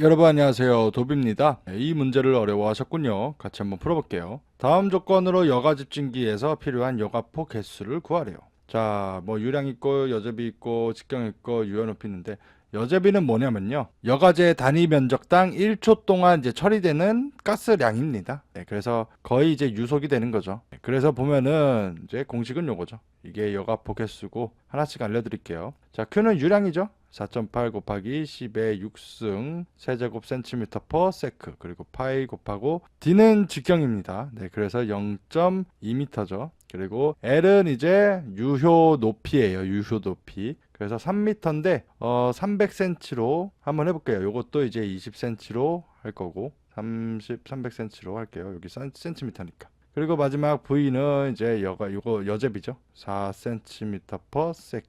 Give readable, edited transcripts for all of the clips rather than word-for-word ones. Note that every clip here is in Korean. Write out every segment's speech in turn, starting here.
여러분 안녕하세요. 도비입니다. 이 문제를 어려워하셨군요. 같이 한번 풀어볼게요. 다음 조건으로 여가 집진기에서 필요한 여가포 개수를 구하래요. 자, 뭐 유량 있고 여제비 있고 직경 있고 유효 높이 있는데 여제비는 뭐냐면요. 여가제 단위 면적당 1초 동안 이제 처리되는 가스량입니다. 네, 그래서 거의 이제 유속이 되는 거죠. 네, 그래서 보면은 이제 공식은 요거죠. 이게 여가포 개수고 하나씩 알려드릴게요. 자, Q는 유량이죠. 4.8 곱하기 10의 6승 세제곱 센티미터 퍼 세크, 그리고 파이 곱하고 D는 직경입니다. 네, 그래서 0.2m죠. 그리고 L은 이제 유효 높이예요. 유효 높이. 그래서 3m인데 300cm로 한번 해볼게요. 요것도 이제 20cm로 할 거고 300cm로 할게요. 여기 센티미터니까. 그리고 마지막 V는 이제 요거 여제비죠. 4cm per sec.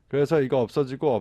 그래서 이거 없어지고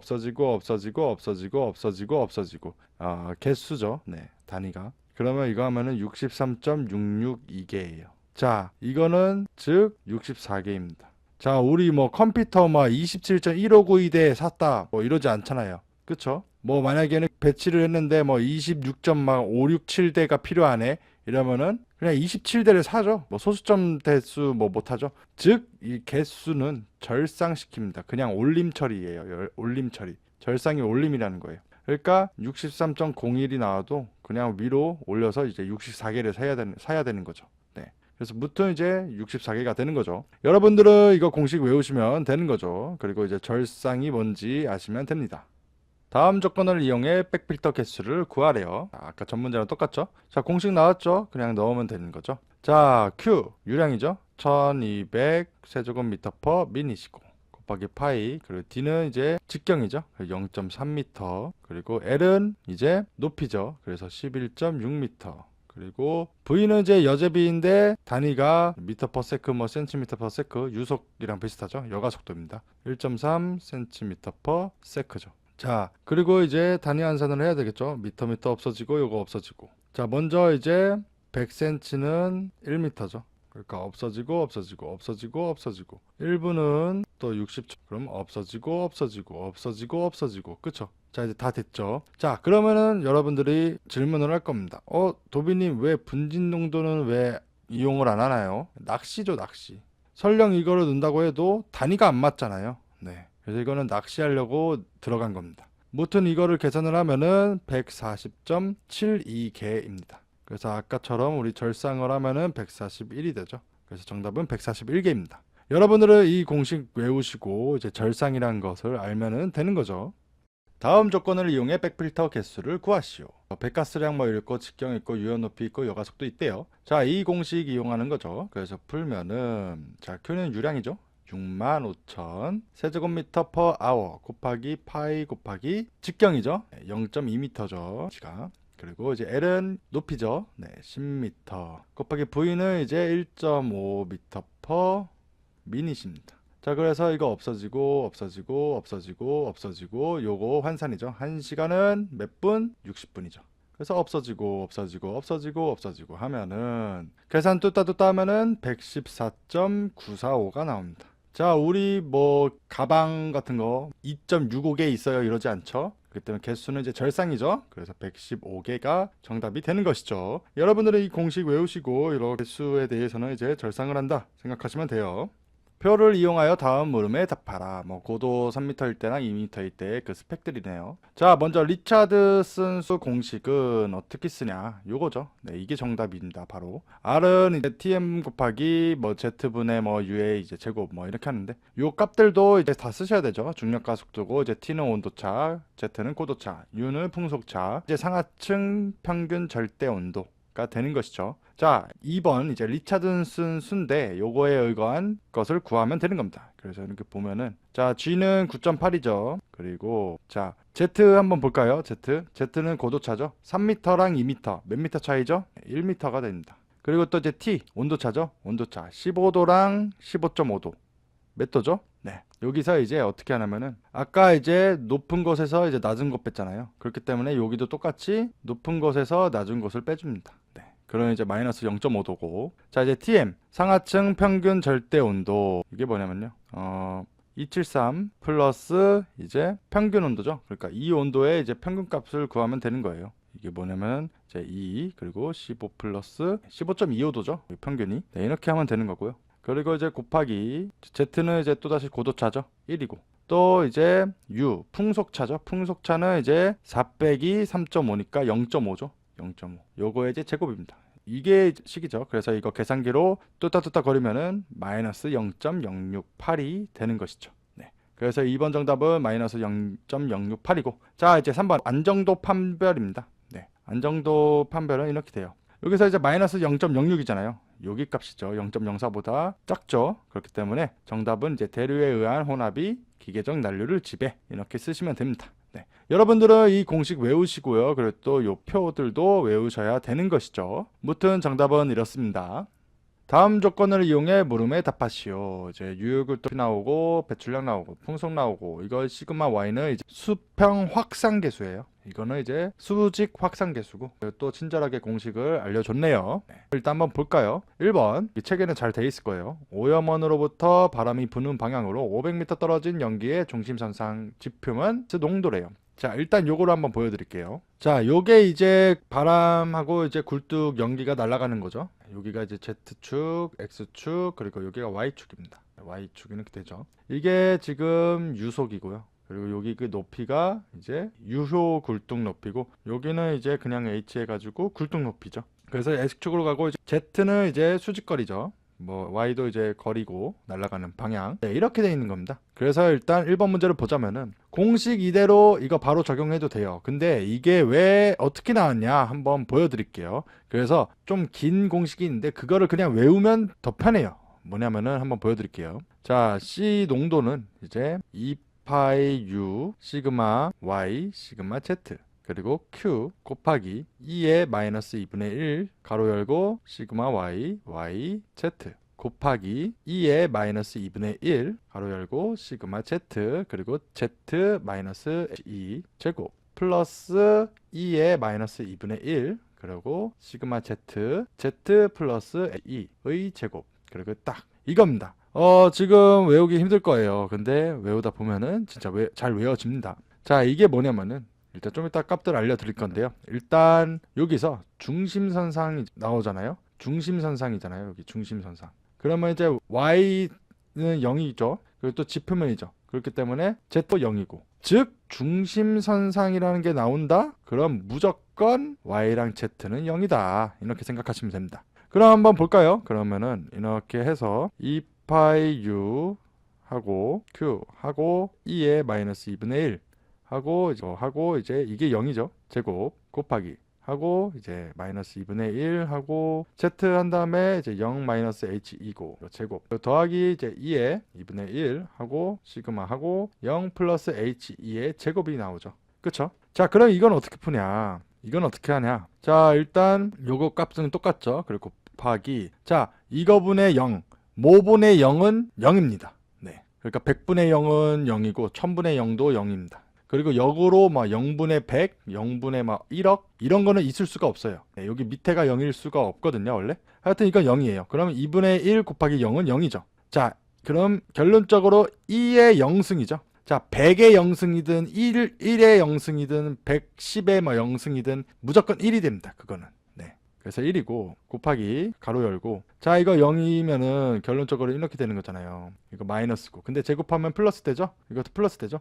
개수죠. 네, 단위가. 그러면 이거 하면은 63.662개예요. 자, 이거는 즉 64개입니다. 자, 우리 뭐 컴퓨터 막 27.1592대 샀다 뭐 이러지 않잖아요. 그쵸? 뭐 만약에는 배치를 했는데 뭐 26.567대가 필요하네 이러면은 그냥 27대를 사죠. 뭐 소수점 대수 뭐 못하죠. 즉 이 개수는 절상시킵니다. 그냥 올림 처리예요. 올림 처리. 절상이 올림이라는 거예요. 그러니까 63.01이 나와도 그냥 위로 올려서 이제 64개를 사야 되는 거죠. 네. 그래서 무튼 이제 64개가 되는 거죠. 여러분들은 이거 공식 외우시면 되는 거죠. 그리고 이제 절상이 뭔지 아시면 됩니다. 다음 조건을 이용해 백필터 개수를 구하래요. 아까 전 문제랑 똑같죠? 자, 공식 나왔죠? 그냥 넣으면 되는 거죠. 자, Q 유량이죠? 1200 세제곱미터 퍼 미니시고 곱하기 파이, 그리고 D는 이제 직경이죠? 0.3m, 그리고 L은 이제 높이죠. 그래서 11.6m. 그리고 V는 이제 여제비인데 단위가 미터 퍼 세크 뭐 센티미터 퍼 세크, 유속이랑 비슷하죠? 여가 속도입니다. 1.3 센티미터 퍼 세크죠. 자, 그리고 이제 단위 환산을 해야 되겠죠. 미터 없어지고 요거 없어지고. 자, 먼저 이제 100cm는 1m죠. 그러니까 없어지고 1분은 또 60초. 그럼 없어지고 그쵸? 자, 이제 다 됐죠. 자, 그러면은 여러분들이 질문을 할 겁니다. 도비님 왜 분진 농도는 왜 이용을 안 하나요? 낚시죠, 낚시. 설령 이거를 넣는다고 해도 단위가 안 맞잖아요. 네. 그래서 이거는 낚시하려고 들어간 겁니다. 무튼 이거를 계산을 하면은 140.72개입니다. 그래서 아까처럼 우리 절상을 하면은 141이 되죠. 그래서 정답은 141개입니다. 여러분들은 이 공식 외우시고 이제 절상이라는 것을 알면은 되는 거죠. 다음 조건을 이용해 백필터 개수를 구하시오. 백가스량 뭐 있고 직경 있고 유효 높이 있고 여가 속도 있대요. 자, 이 공식 이용하는 거죠. 그래서 풀면은 자, Q는 유량이죠. 65,000 세제곱미터 퍼 아워 곱하기 파이 곱하기 직경이죠. 0.2m죠. 지가. 그리고 이제 L은 높이죠. 네, 10m. 곱하기 V는 이제 1.5m 퍼 미닛입니다. 자, 그래서 이거 없어지고 요거 환산이죠. 1시간은 몇 분? 60분이죠. 그래서 없어지고 하면은 계산 뚜따 하면은 114.945가 나옵니다. 자, 우리 뭐 가방 같은 거 2.65개 있어요 이러지 않죠? 그렇기 때문에 개수는 이제 절상이죠. 그래서 115개가 정답이 되는 것이죠. 여러분들은 이 공식 외우시고 이런 개수에 대해서는 이제 절상을 한다 생각하시면 돼요. 표를 이용하여 다음 물음에 답하라. 뭐 고도 3m일 때랑 2m일 때 그 스펙들이네요. 자, 먼저 리차드슨 수 공식은 어떻게 쓰냐? 요거죠. 네, 이게 정답입니다. 바로 R은 이제 TM 곱하기 뭐 Z분의 뭐 U의 이제 제곱 뭐 이렇게 하는데 요 값들도 이제 다 쓰셔야 되죠. 중력과 속도고 이제 T는 온도차, Z는 고도차, U는 풍속차, 이제 상하층 평균 절대 온도 가 되는 것이죠. 자, 2번 이제 리차드슨 수인데 요거에 의거한 것을 구하면 되는 겁니다. 그래서 이렇게 보면은 자, G는 9.8이죠. 그리고 자, Z 한번 볼까요? Z는 고도차죠. 3m랑 2m 몇 미터 차이죠? 1m가 됩니다. 그리고 또 이제 T 온도차죠. 온도차 15도랑 15.5도 몇 도죠? 네. 여기서 이제 어떻게 하냐면은 아까 이제 높은 곳에서 이제 낮은 곳 뺐잖아요. 그렇기 때문에 여기도 똑같이 높은 곳에서 낮은 곳을 빼줍니다. 네. 그럼 이제 마이너스 0.5도고. 자, 이제 TM 상하층 평균 절대 온도 이게 뭐냐면요. 273 플러스 이제 평균 온도죠. 그러니까 이 온도의 이제 평균 값을 구하면 되는 거예요. 이게 뭐냐면 이제 2 그리고 15 플러스 15.25도죠. 평균이. 네, 이렇게 하면 되는 거고요. 그리고 이제 곱하기 Z는 이제 또다시 고도차죠. 1이고. 또 이제 U 풍속차죠. 풍속차는 이제 4 빼기 3.5니까 0.5죠. 0.5. 요거의 이제 제곱입니다. 이게 식이죠. 그래서 이거 계산기로 뚜따뚜따 거리면은 마이너스 0.068이 되는 것이죠. 네. 그래서 2번 정답은 마이너스 0.068이고, 자 이제 3번 안정도 판별입니다. 네. 안정도 판별은 이렇게 돼요. 여기서 이제 마이너스 0.06이잖아요. 여기 값이죠. 0.04보다 작죠. 그렇기 때문에 정답은 이제 대류에 의한 혼합이 기계적 난류를 지배, 이렇게 쓰시면 됩니다. 네. 여러분들은 이 공식 외우시고요. 그리고 또 요 표들도 외우셔야 되는 것이죠. 무튼 정답은 이렇습니다. 다음 조건을 이용해 물음에 답하시오. 이제 유효급도 나오고 배출량 나오고 풍속 나오고, 이거 시그마 y는 이제 수평 확산계수예요. 이거는 이제 수직 확산계수고, 또 친절하게 공식을 알려줬네요. 네. 일단 한번 볼까요? 1번, 이 책에는 잘 돼 있을 거예요. 오염원으로부터 바람이 부는 방향으로 500m 떨어진 연기의 중심선상 지표면 농도래요. 자, 일단 요거로 한번 보여드릴게요. 자, 요게 이제 바람하고 이제 굴뚝 연기가 날아가는 거죠. 여기가 이제 Z축, X축, 그리고 여기가 Y축입니다. Y축이 이렇게 되죠. 이게 지금 유속이고요. 그리고 여기 그 높이가 이제 유효 굴뚝 높이고, 여기는 이제 그냥 H 해가지고 굴뚝 높이죠. 그래서 X축으로 가고, 이제 Z는 이제 수직거리죠. 뭐 Y도 이제 거리고 날아가는 방향. 네, 이렇게 돼 있는 겁니다. 그래서 일단 1번 문제를 보자면은 공식 이대로 이거 바로 적용해도 돼요. 근데 이게 왜 어떻게 나왔냐 한번 보여드릴게요. 그래서 좀 긴 공식이 있는데 그거를 그냥 외우면 더 편해요. 뭐냐면은 한번 보여드릴게요. 자, C 농도는 이제 2파이 U 시그마 Y 시그마 Z 그리고 Q 곱하기 2의 마이너스 2분의 1 가로 열고 시그마 Y Y Z 곱하기 2의 마이너스 2분의 1 가로 열고 시그마 Z 그리고 Z 마이너스 2 제곱 플러스 2의 마이너스 2분의 1 그리고 시그마 Z Z 플러스 2의 제곱, 그리고 딱 이겁니다. 지금 외우기 힘들 거예요. 근데 외우다 보면은 진짜 잘 외워집니다. 자, 이게 뭐냐면은 일단 좀 이따 값들 알려드릴 건데요. 일단 여기서 중심선상이 나오잖아요. 중심선상이잖아요. 여기 중심선상. 그러면 이제 y는 0이죠. 그리고 또 지표면이죠. 그렇기 때문에 z도 0이고, 즉 중심선상이라는 게 나온다? 그럼 무조건 y랑 z는 0이다. 이렇게 생각하시면 됩니다. 그럼 한번 볼까요? 그러면은 이렇게 해서 2파이 u 하고 q 하고 2의 마이너스 2분의 1 하고 이제 이게 0이죠. 제곱 곱하기 하고 이제 마이너스 2분의 1 하고 z 한 다음에 이제 0 마이너스 h2고 제곱 더하기 이제 2의 2분의 1 하고 시그마 하고 0 플러스 h2의 제곱이 나오죠. 그쵸? 자, 그럼 이건 어떻게 푸냐? 이건 어떻게 하냐? 자, 일단 요거 값은 똑같죠. 그리고 곱하기, 자, 이거분의 0 모분의 0은 0입니다. 네. 그러니까 100분의 0은 0이고 1000분의 0도 0입니다. 그리고 역으로 막 0분의 100, 0분의 막 1억 이런 거는 있을 수가 없어요. 네, 여기 밑에가 0일 수가 없거든요, 원래. 하여튼 이건 0이에요. 그러면 2분의 1 곱하기 0은 0이죠. 자, 그럼 결론적으로 2의 0승이죠. 자, 100의 0승이든 1의 0승이든 110의 뭐 0승이든 무조건 1이 됩니다. 그거는. 네. 그래서 1이고 곱하기 가로 열고, 자, 이거 0이면은 결론적으로 이렇게 되는 거잖아요. 이거 마이너스고, 근데 제곱하면 플러스 되죠. 이것도 플러스 되죠.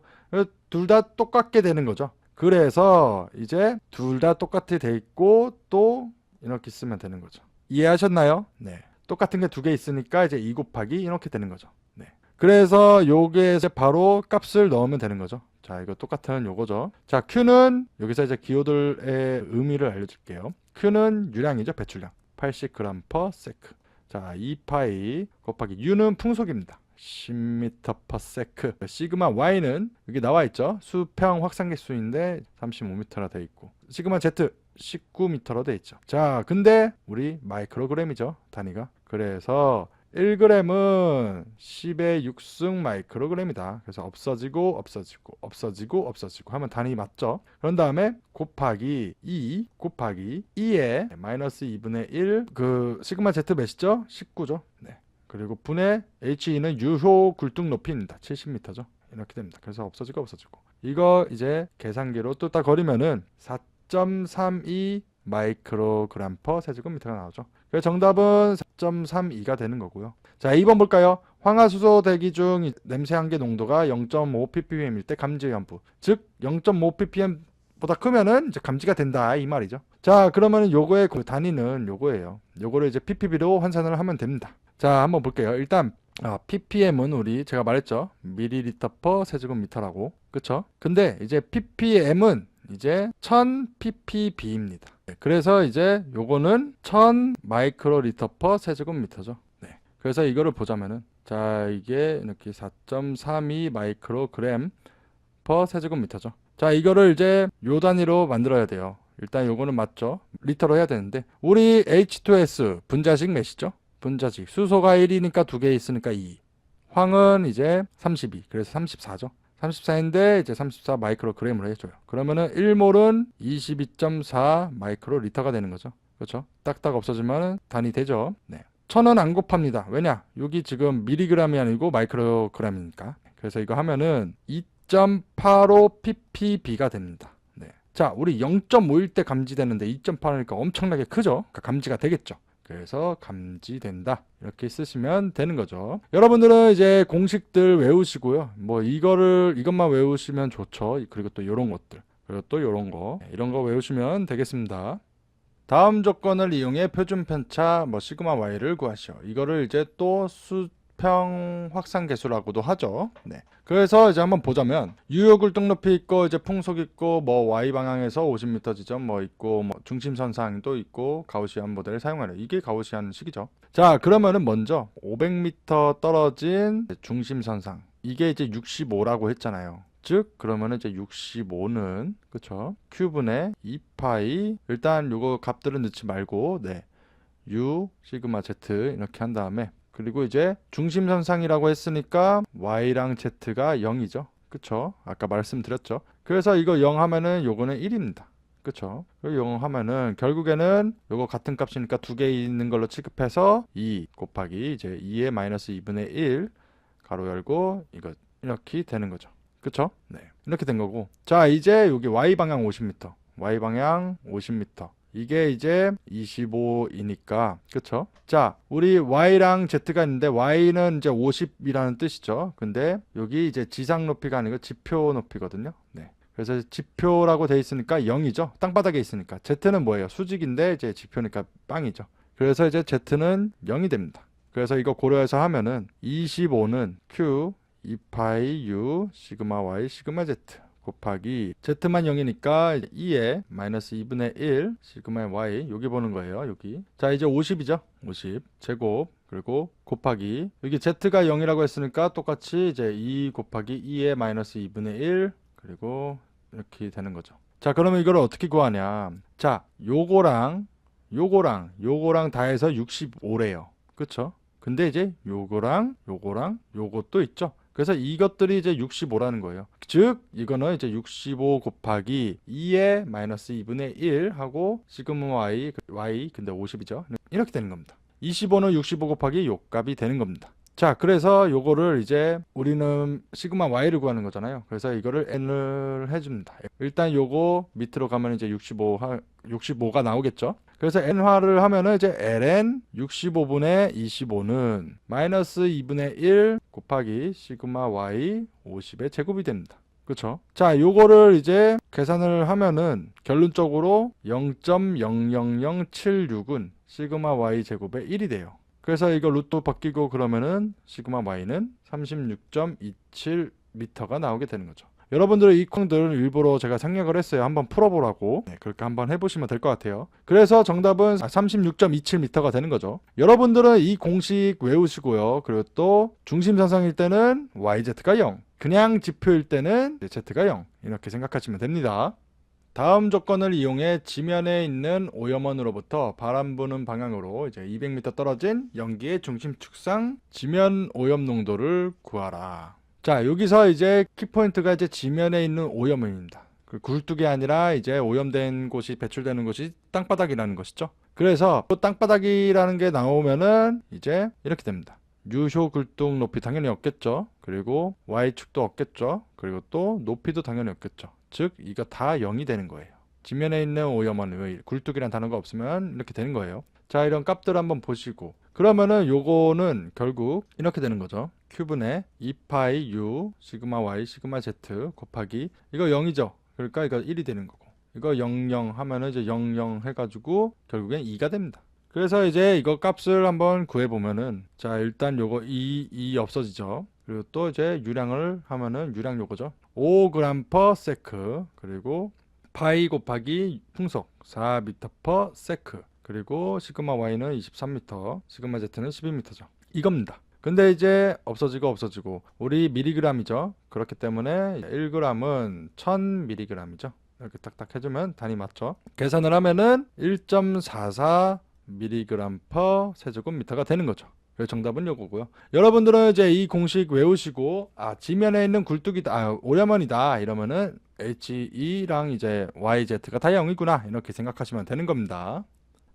둘 다 똑같게 되는 거죠. 그래서 이제 둘 다 똑같이 돼 있고 또 이렇게 쓰면 되는 거죠. 이해하셨나요? 네. 똑같은 게 두 개 있으니까 이제 2 곱하기 이렇게 되는 거죠. 네. 그래서 요게 이제 바로 값을 넣으면 되는 거죠. 자, 이거 똑같은 요거죠. 자, Q는 여기서 이제 기호들의 의미를 알려줄게요. Q는 유량이죠. 배출량 80g/s. 자, 2파이 곱하기 U는 풍속입니다. 10m/s. 시그마 Y는 여기 나와 있죠. 수평 확산계수인데 35m라 돼 있고, 시그마 Z 19m로 돼 있죠. 자, 근데 우리 마이크로그램이죠, 단위가. 그래서 1g은 10의 6승 마이크로그램이다. 그래서 없어지고 하면 단위 맞죠? 그런 다음에 곱하기 2 곱하기 2의 마이너스 2분의 1 그 시그마 Z 몇이죠? 19죠. 네. 그리고 분의 HE는 유효 굴뚝 높이입니다. 70m죠. 이렇게 됩니다. 그래서 없어지고 이거 이제 계산기로 뚜따 거리면은 4.32 마이크로그램 퍼 세제곱미터가 나오죠. 그래서 정답은 4.32가 되는 거고요. 자, 2번 볼까요? 황화수소 대기 중 냄새 한계 농도가 0.5 ppm일 때 감지 위험부. 즉 0.5 ppm보다 크면은 이제 감지가 된다 이 말이죠. 자, 그러면은 요거의 그 단위는 요거예요. 요거를 이제 ppb로 환산을 하면 됩니다. 자, 한번 볼게요. 일단 ppm은 우리 제가 말했죠. 밀리리터 퍼 세제곱미터라고. 그쵸? 근데 이제 ppm은 이제 1000 ppb입니다. 그래서 이제 요거는 1000 마이크로리터 퍼 세제곱미터죠. 네. 그래서 이거를 보자면은 자, 이게 이렇게 4.32 마이크로그램 퍼 세제곱미터죠. 자, 이거를 이제 요 단위로 만들어야 돼요. 일단 요거는 맞죠? 리터로 해야 되는데 우리 H2S 분자식 몇이죠? 분자식 수소가 1이니까 2개 있으니까 2. 황은 이제 32. 그래서 34죠. 34인데 이제 34 마이크로그램으로 해줘요. 그러면은 1몰은 22.4 마이크로리터가 되는 거죠. 그렇죠? 딱딱 없어지면 단위 되죠. 네. 1000은 안 곱합니다. 왜냐? 여기 지금 미리그램이 아니고 마이크로그램이니까. 그래서 이거 하면은 2.85 ppb가 됩니다. 네. 자, 우리 0.5일 때 감지되는데 2.8이니까 엄청나게 크죠? 그러니까 감지가 되겠죠. 그래서 감지된다 이렇게 쓰시면 되는 거죠. 여러분들은 이제 공식들 외우시고요. 뭐 이것만 외우시면 좋죠. 그리고 또 이런 것들, 그리고 또 이런 거, 이런 거 외우시면 되겠습니다. 다음 조건을 이용해 표준 편차 시그마 y를 구하시오. 이거를 이제 또 수평 확산 계수라고도 하죠. 네. 그래서 이제 한번 보자면 유효굴뚝 높이 있고 이제 풍속 있고 y 방향에서 50m 지점 있고 중심선상도 있고 가우시안 모델을 사용하는 이게 가우시안 식이죠. 자, 그러면은 먼저 500m 떨어진 중심선상 이게 이제 65라고 했잖아요. 즉 그러면은 이제 65는 그쵸 큐분의 2파이 일단 요거 값들은 넣지 말고 네 U 시그마 Z 이렇게 한 다음에 그리고 이제 중심선상이라고 했으니까 Y랑 Z가 0이죠. 그쵸? 아까 말씀드렸죠. 그래서 이거 0 하면은 요거는 1입니다. 그쵸? 0 하면은 결국에는 요거 같은 값이니까 두 개 있는 걸로 취급해서 2 곱하기 이제 2의 마이너스 2분의 1 가로 열고 이거 이렇게 되는 거죠. 그쵸? 네. 이렇게 된 거고. 자, 이제 여기 Y방향 50m. Y방향 50m. 이게 이제 25이니까 그쵸? 자, 우리 Y랑 Z가 있는데 Y는 이제 50이라는 뜻이죠. 근데 여기 이제 지상 높이가 아니고 지표 높이거든요. 네. 그래서 지표라고 돼 있으니까 0이죠. 땅바닥에 있으니까. Z는 뭐예요? 수직인데 이제 지표니까 빵이죠. 그래서 이제 Z는 0이 됩니다. 그래서 이거 고려해서 하면은 25는 Q 2파이 U 시그마 Y 시그마 Z 곱하기 Z만 0이니까 2에 마이너스 2분의 1 시그마 Y 여기 보는 거예요. 여기. 자, 이제 50이죠. 50 제곱 그리고 곱하기 여기 Z가 0이라고 했으니까 똑같이 이제 2 곱하기 2에 마이너스 2분의 1 그리고 이렇게 되는 거죠. 자, 그러면 이걸 어떻게 구하냐. 자, 요거랑 다 해서 65래요. 그쵸? 근데 이제 요거랑 요것도 있죠. 그래서 이것들이 이제 65라는 거예요. 즉 이거는 이제 65 곱하기 2의 마이너스 2분의 1 하고 시그마 y 근데 50이죠. 이렇게 되는 겁니다. 25는 65 곱하기 요 값이 되는 겁니다. 자, 그래서 요거를 이제 우리는 시그마 y를 구하는 거잖아요. 그래서 이거를 n을 해줍니다. 일단 요거 밑으로 가면 이제 65가 나오겠죠. 그래서 n화를 하면은 이제 ln 65분의 25는 마이너스 2분의 1 곱하기 시그마 y 50의 제곱이 됩니다. 그쵸? 자, 요거를 이제 계산을 하면은 결론적으로 0.00076은 시그마 y 제곱의 1이 돼요. 그래서 이거 루트 바뀌고 그러면은 시그마 y는 36.27m가 나오게 되는 거죠. 여러분들의 이 콩들을 일부러 제가 생략을 했어요. 한번 풀어보라고. 네, 그렇게 한번 해보시면 될 것 같아요. 그래서 정답은 36.27m가 되는 거죠. 여러분들은 이 공식 외우시고요. 그리고 또 중심선상일 때는 YZ가 0, 그냥 지표일 때는 Z가 0 이렇게 생각하시면 됩니다. 다음 조건을 이용해 지면에 있는 오염원으로부터 바람 부는 방향으로 이제 200m 떨어진 연기의 중심 축상 지면 오염 농도를 구하라. 자, 여기서 이제 키포인트가 이제 지면에 있는 오염원입니다. 그 굴뚝이 아니라 이제 오염된 곳이 배출되는 곳이 땅바닥이라는 것이죠. 그래서 또 땅바닥이라는 게 나오면은 이제 이렇게 됩니다. 유효 굴뚝 높이 당연히 없겠죠. 그리고 Y축도 없겠죠. 그리고 또 높이도 당연히 없겠죠. 즉 이거 다 0이 되는 거예요. 지면에 있는 오염원, 굴뚝이란 단어가 없으면 이렇게 되는 거예요. 자, 이런 값들 한번 보시고 그러면은 요거는 결국 이렇게 되는 거죠. 큐분의 2파이 u 시그마 y 시그마 z 곱하기 이거 0이죠. 그러니까 이거 1이 되는 거고 이거 00 하면은 이제 00 해가지고 결국엔 2가 됩니다. 그래서 이제 이거 값을 한번 구해보면은 자, 일단 요거 2 없어지죠. 그리고 또 이제 유량을 하면은 유량 요거죠. 5g/s 그리고 파이 곱하기 풍속 4m/s 그리고 시그마 y는 23m, 시그마 z는 12m죠. 이겁니다. 근데 이제 없어지고 우리 미리그램이죠. 그렇기 때문에 1g은 1000mg이죠. 이렇게 딱딱 해주면 단위 맞죠. 계산을 하면은 1.44mg/세제곱미터가 되는 거죠. 그래서 정답은 요거고요. 여러분들은 이제 이 공식 외우시고 지면에 있는 굴뚝이다, 오염원이다 이러면은 HE랑 이제 YZ가 다 0이구나 이렇게 생각하시면 되는 겁니다.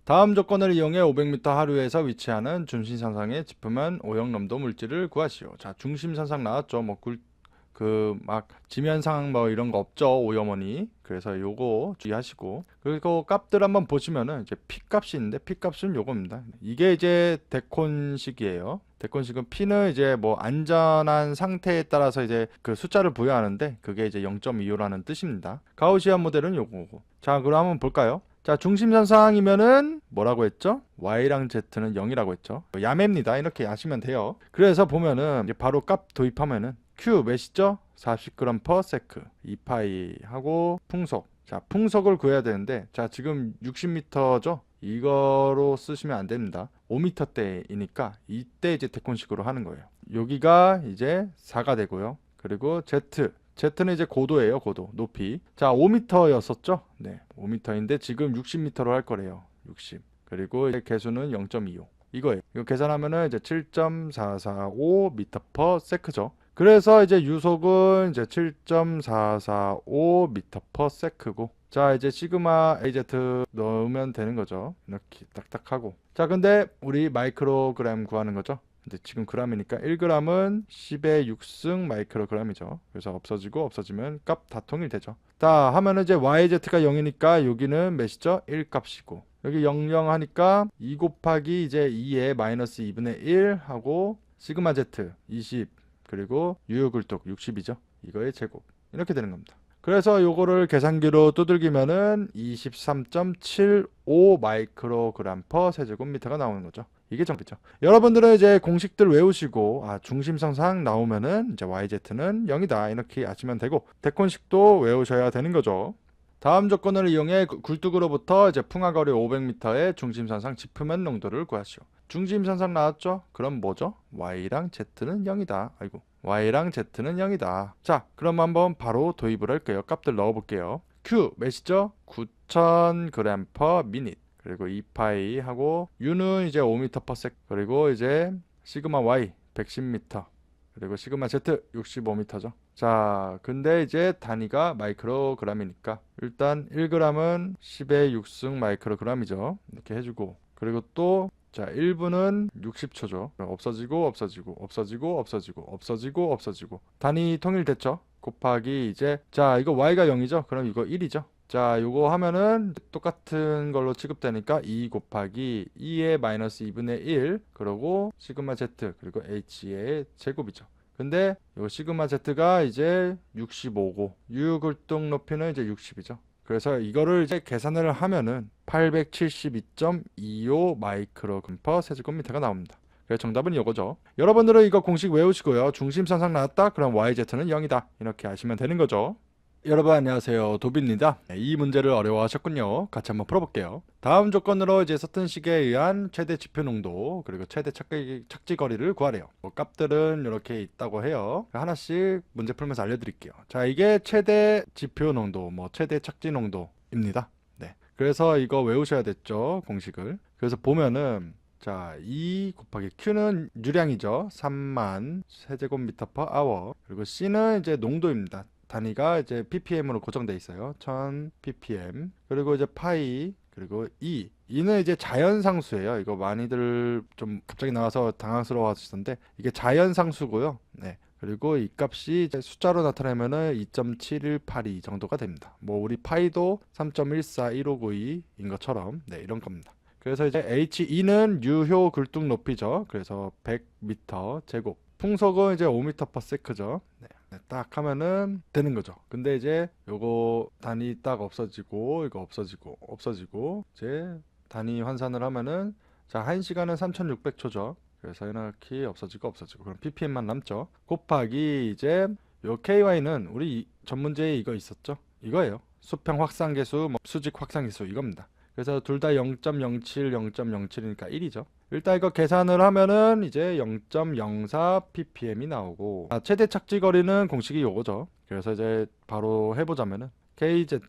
다음 조건을 이용해 500m 하류에서 위치하는 중심선상에 짚으면 오염농도 물질을 구하시오. 자, 중심선상 나왔죠. 뭐 막 지면상 뭐 이런 거 없죠. 오염원이. 그래서 요거 주의하시고 그리고 값들 한번 보시면은 이제 P 값이 있는데 P 값은 요겁니다. 이게 이제 데콘식이에요. 데콘식은 P는 이제 뭐 안전한 상태에 따라서 이제 그 숫자를 부여하는데 그게 이제 0.25라는 뜻입니다. 가우시안 모델은 요거고. 자, 그럼 한번 볼까요? 자, 중심선상이면은 뭐라고 했죠? Y랑 Z는 0이라고 했죠. 야매입니다. 이렇게 아시면 돼요. 그래서 보면은 이제 바로 값 도입하면은 Q 몇이죠? 40g/s 2파이 하고 풍속. 자, 풍속을 구해야 되는데 자, 지금 60m죠? 이거로 쓰시면 안 됩니다. 5m대이니까 이때 이제 데콘식으로 하는 거예요. 여기가 이제 4가 되고요. 그리고 Z는 이제 고도예요. 고도, 높이. 자, 5m였었죠? 네, 5m인데 지금 60m로 할 거래요. 60. 그리고 이제 개수는 0.25. 이거예요. 이거 계산하면은 이제 7.445m/s죠. 그래서 이제 유속은 이제 7.445m/s고. 자, 이제 시그마 AZ 넣으면 되는 거죠. 이렇게 딱딱하고. 자, 근데 우리 마이크로그램 구하는 거죠. 근데 지금 g이니까 1g은 10의 6승 마이크로그램이죠. 그래서 없어지면 값 다 통일되죠. 자, 하면은 이제 YZ가 0이니까 여기는 몇이죠? 1 값이고. 여기 00 하니까 2 곱하기 이제 2의 마이너스 2분의 1 하고 시그마 Z 20 그리고 유효굴뚝 60이죠. 이거의 제곱. 이렇게 되는 겁니다. 그래서 요거를 계산기로 두들기면은 23.75 마이크로그램/세제곱미터가 나오는 거죠. 이게 정답이죠. 여러분들은 이제 공식들 외우시고 중심선상 나오면은 이제 YZ는 0이다 이렇게 아시면 되고 데콘식도 외우셔야 되는 거죠. 다음 조건을 이용해 굴뚝으로부터 이제 풍화거리 500m의 중심선상 짚으면 농도를 구하시오. 중심선상 나왔죠? 그럼 뭐죠? Y랑 Z는 0이다. 아이고. Y랑 Z는 0이다. 자, 그럼 한번 바로 도입을 할게요. 값들 넣어볼게요. Q 몇이죠? 9000g/min. 그리고 2파이 하고 U는 이제 5m/s. 그리고 이제 시그마 Y 110m. 그리고 시그마 Z 65m죠. 자, 근데 이제 단위가 마이크로그램이니까 일단 1g은 10의 6승 마이크로그램이죠. 이렇게 해주고 그리고 또 자, 1분은 60초죠. 없어지고 단위 통일됐죠. 곱하기 이제 자, 이거 y가 0이죠. 그럼 이거 1이죠. 자, 요거 하면은 똑같은 걸로 취급되니까 2 곱하기 2의 마이너스 2분의 1 그러고 시그마 Z 그리고 h의 제곱이죠. 근데 요 시그마 Z가 이제 65고 유굴뚝 높이는 이제 60이죠. 그래서 이거를 이제 계산을 하면은 872.25 마이크로그램/세제곱미터가 나옵니다. 그래서 정답은 이거죠. 여러분들은 이거 공식 외우시고요. 중심선상 나왔다? 그럼 YZ는 0이다. 이렇게 아시면 되는 거죠. 여러분 안녕하세요. 도비입니다. 이 문제를 어려워하셨군요. 같이 한번 풀어볼게요. 다음 조건으로 이제 썼던 식에 의한 최대 지표 농도 그리고 최대 착지 거리를 구하래요. 값들은 이렇게 있다고 해요. 하나씩 문제 풀면서 알려드릴게요. 자, 이게 최대 지표 농도, 최대 착지 농도입니다. 네. 그래서 이거 외우셔야 됐죠. 공식을. 그래서 보면은 자, 2 곱하기 Q는 유량이죠. 3만 세제곱미터/아워. 그리고 C는 이제 농도입니다. 단위가 이제 ppm으로 고정돼 있어요. 1000 ppm. 그리고 이제 파이 그리고 E는 이제 자연상수예요. 이거 많이들 좀 갑자기 나와서 당황스러워 하시던데 이게 자연상수고요. 네. 그리고 이 값이 이제 숫자로 나타내면은 2.7182 정도가 됩니다. 뭐 우리 파이도 3.141592인 것처럼 네, 이런 겁니다. 그래서 이제 H2는 유효 굴뚝 높이죠. 그래서 100m 제곱. 풍속은 이제 5m/s죠. 네. 딱 하면은 되는 거죠. 근데 이제 요거 단위 딱 없어지고 이거 없어지고 이제 단위 환산을 하면은 자, 1시간은 3600초죠. 그래서 이렇게 없어지고 그럼 ppm만 남죠. 곱하기 이제 요 ky는 우리 전 문제에 이거 있었죠. 이거예요. 수평 확산계수, 뭐 수직 확산계수 이겁니다. 그래서 둘 다 0.07, 0.07이니까 1이죠. 일단 이거 계산을 하면은 이제 0.04 ppm이 나오고 최대 착지 거리는 공식이 요거죠. 그래서 이제 바로 해보자면은 kz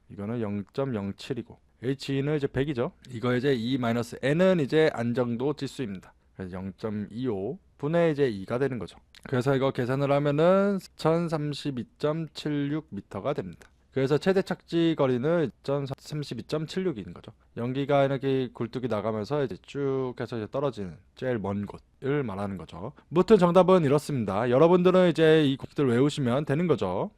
이거는 0.07이고 H는 이제 100이죠. 이거 이제 E-N은 이제 안정도 지수입니다. 그래서 0.25 분의 이제 2가 되는 거죠. 그래서 이거 계산을 하면은 1032.76m가 됩니다. 그래서 최대 착지 거리는 1032.76인 거죠. 연기가 이렇게 굴뚝이 나가면서 이제 쭉 해서 이제 떨어지는 제일 먼 곳을 말하는 거죠. 무튼 정답은 이렇습니다. 여러분들은 이제 이 곡들 외우시면 되는 거죠.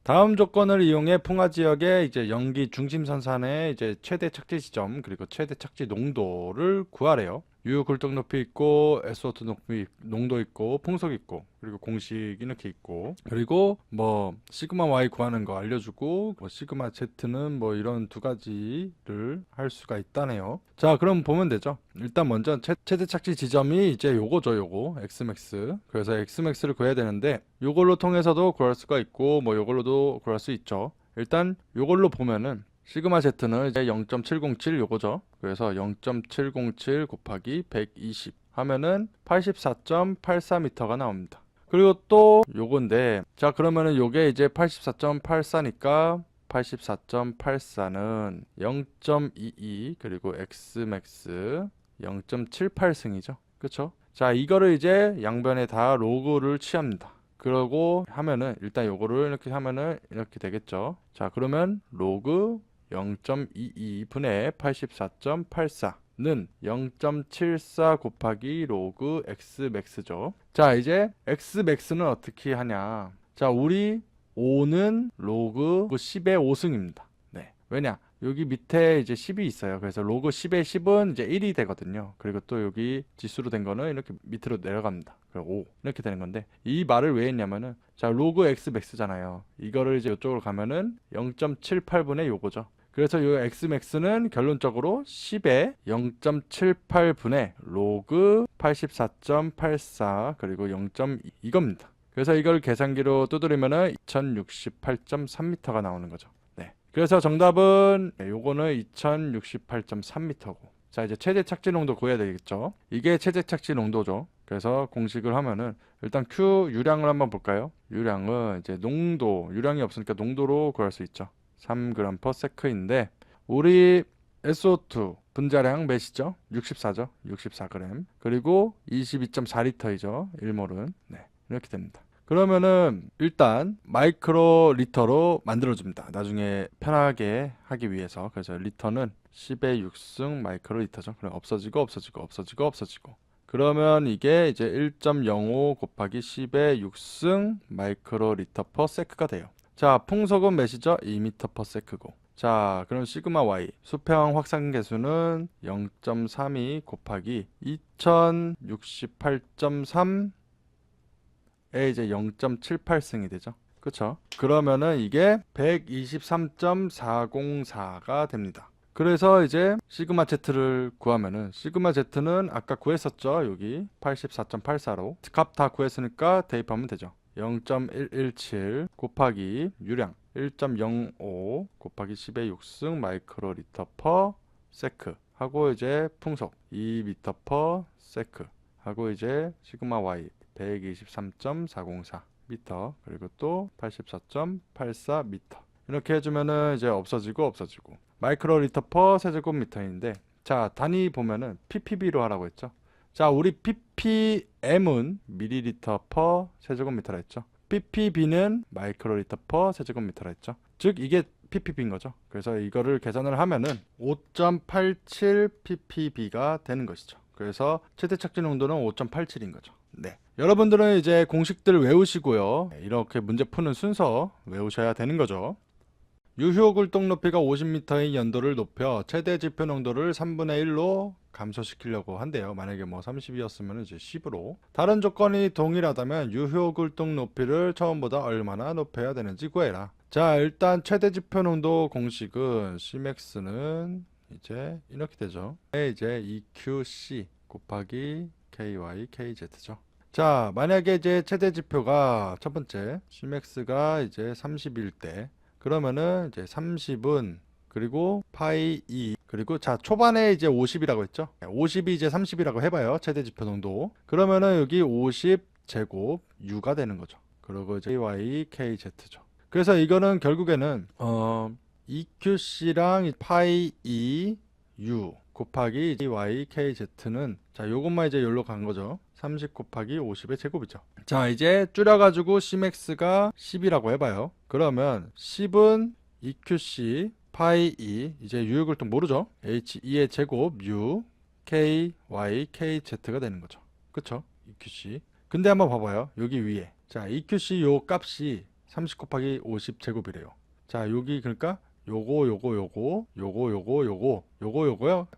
다음 조건을 이용해 풍화 지역의 이제 연기 중심선산의 이제 최대 착지 지점 그리고 최대 착지 농도를 구하래요. 유효 굴뚝 높이 있고 SO2 높이 농도 있고 풍속 있고 그리고 공식 이렇게 있고 그리고 뭐 시그마 Y 구하는 거 알려주고 뭐 시그마 Z는 뭐 이런 두 가지를 할 수가 있다네요. 자, 그럼 보면 되죠. 일단 먼저 최대 착지 지점이 이제 요거죠. 요거 Xmax. 그래서 Xmax를 구해야 되는데 요걸로 통해서도 구할 수가 있고 뭐 요걸로도 구할 수 있죠. 일단 요걸로 보면은 시그마 Z는 이제 0.707 요거죠. 그래서 0.707 곱하기 120 하면은 84.84m가 나옵니다. 그리고 또 요건데 자, 그러면은 요게 이제 84.84니까 84.84는 0.22 그리고 Xmax 0.78승이죠. 그쵸? 자, 이거를 이제 양변에 다 로그를 취합니다. 그러고 하면은 일단 요거를 이렇게 하면은 이렇게 되겠죠. 자, 그러면 로그 0.22 분의 84.84는 0.74 곱하기 로그 xmax죠. 자, 이제 xmax는 어떻게 하냐. 자, 우리 5는 로그 10의 5승입니다. 네. 왜냐? 여기 밑에 이제 10이 있어요. 그래서 로그 10의 10은 이제 1이 되거든요. 그리고 또 여기 지수로 된 거는 이렇게 밑으로 내려갑니다. 그리고 5 이렇게 되는 건데 이 말을 왜 했냐면은 자, 로그 x max잖아요. 이거를 이제 이쪽으로 가면은 0.78분의 요거죠. 그래서 이 xmax는 결론적으로 10의 0.78분의 로그 84.84 그리고 0.2 이겁니다. 그래서 이걸 계산기로 두드리면은 2068.3m가 나오는 거죠. 네. 그래서 정답은 요거는 2068.3m고. 자, 이제 최대 착지 농도 구해야 되겠죠. 이게 최대 착지 농도죠. 그래서 공식을 하면은 일단 Q 유량을 한번 볼까요? 유량은 이제 농도, 유량이 없으니까 농도로 구할 수 있죠. 3g/s인데 우리 SO2 분자량 몇이죠? 64죠. 64g. 그리고 22.4리터이죠. 1몰은. 네. 이렇게 됩니다. 그러면은 일단 마이크로 리터로 만들어 줍니다. 나중에 편하게 하기 위해서. 그래서 리터는 10의 6승 마이크로 리터죠. 그럼 없어지고 그러면 이게 이제 1.05 곱하기 10의 6승 마이크로 리터 퍼 세크가 돼요. 자, 풍속은 몇이죠? 2m/s고. 자, 그럼 시그마 y 수평 확산 계수는 0.32 곱하기 2068.3에 이제 0.78승이 되죠. 그쵸? 그러면은 이게 123.404가 됩니다. 그래서 이제 시그마 Z를 구하면은 시그마 Z는 아까 구했었죠. 여기 84.84로 값 다 구했으니까 대입하면 되죠. 0.117 곱하기 유량 1.05 곱하기 10의 6승 마이크로 리터 퍼 세크 하고 이제 풍속 2m/s 하고 이제 시그마 y 123.404 미터 그리고 또 84.84 미터 이렇게 해주면은 이제 없어지고 마이크로 리터 퍼 세제곱미터인데 자, 단위 보면은 ppb로 하라고 했죠. 자, 우리 ppm은 밀리리터 퍼 세제곱미터라 했죠. ppb는 마이크로리터 퍼 세제곱미터라 했죠. 즉 이게 ppb인 거죠. 그래서 이거를 계산을 하면은 5.87 ppb가 되는 것이죠. 그래서 최대 착지 농도는 5.87인 거죠. 네. 여러분들은 이제 공식들 외우시고요. 이렇게 문제 푸는 순서 외우셔야 되는 거죠. 유효 굴뚝 높이가 50m인 연도를 높여 최대 지표 농도를 3분의 1로 감소시키려고 한대요. 만약에 뭐 30이었으면 이제 10으로. 다른 조건이 동일하다면 유효 굴뚝 높이를 처음보다 얼마나 높여야 되는지 구해라. 자, 일단 최대 지표 농도 공식은 Cmax는 이제 이렇게 되죠. 이제 EQC 곱하기 KY KZ죠. 자, 만약에 이제 최대 지표가 첫 번째 Cmax가 이제 30일 때 그러면은 이제 30은 그리고 파이 2 그리고 자 초반에 이제 50이라고 했죠. 50이 이제 30이라고 해봐요. 최대 지표 농도. 그러면은 여기 50 제곱 U가 되는 거죠. 그리고 이제 Y KZ죠. 그래서 이거는 결국에는 EQC랑 파이 2 U 곱하기 Y KZ는 자 요것만 이제 여기로 간 거죠. 30 곱하기 50의 제곱이죠. 자 이제 줄여가지고 Cmax가 10이라고 해봐요. 그러면 10은 EQC 파이 2 이제 U의 굴뚝 모르죠. H2의 제곱 U K Y KZ가 되는 거죠. 그쵸? EQC. 근데 한번 봐봐요. 여기 위에 자 EQC 요 값이 30 곱하기 50 제곱이래요. 자 여기 그러니까 요거요.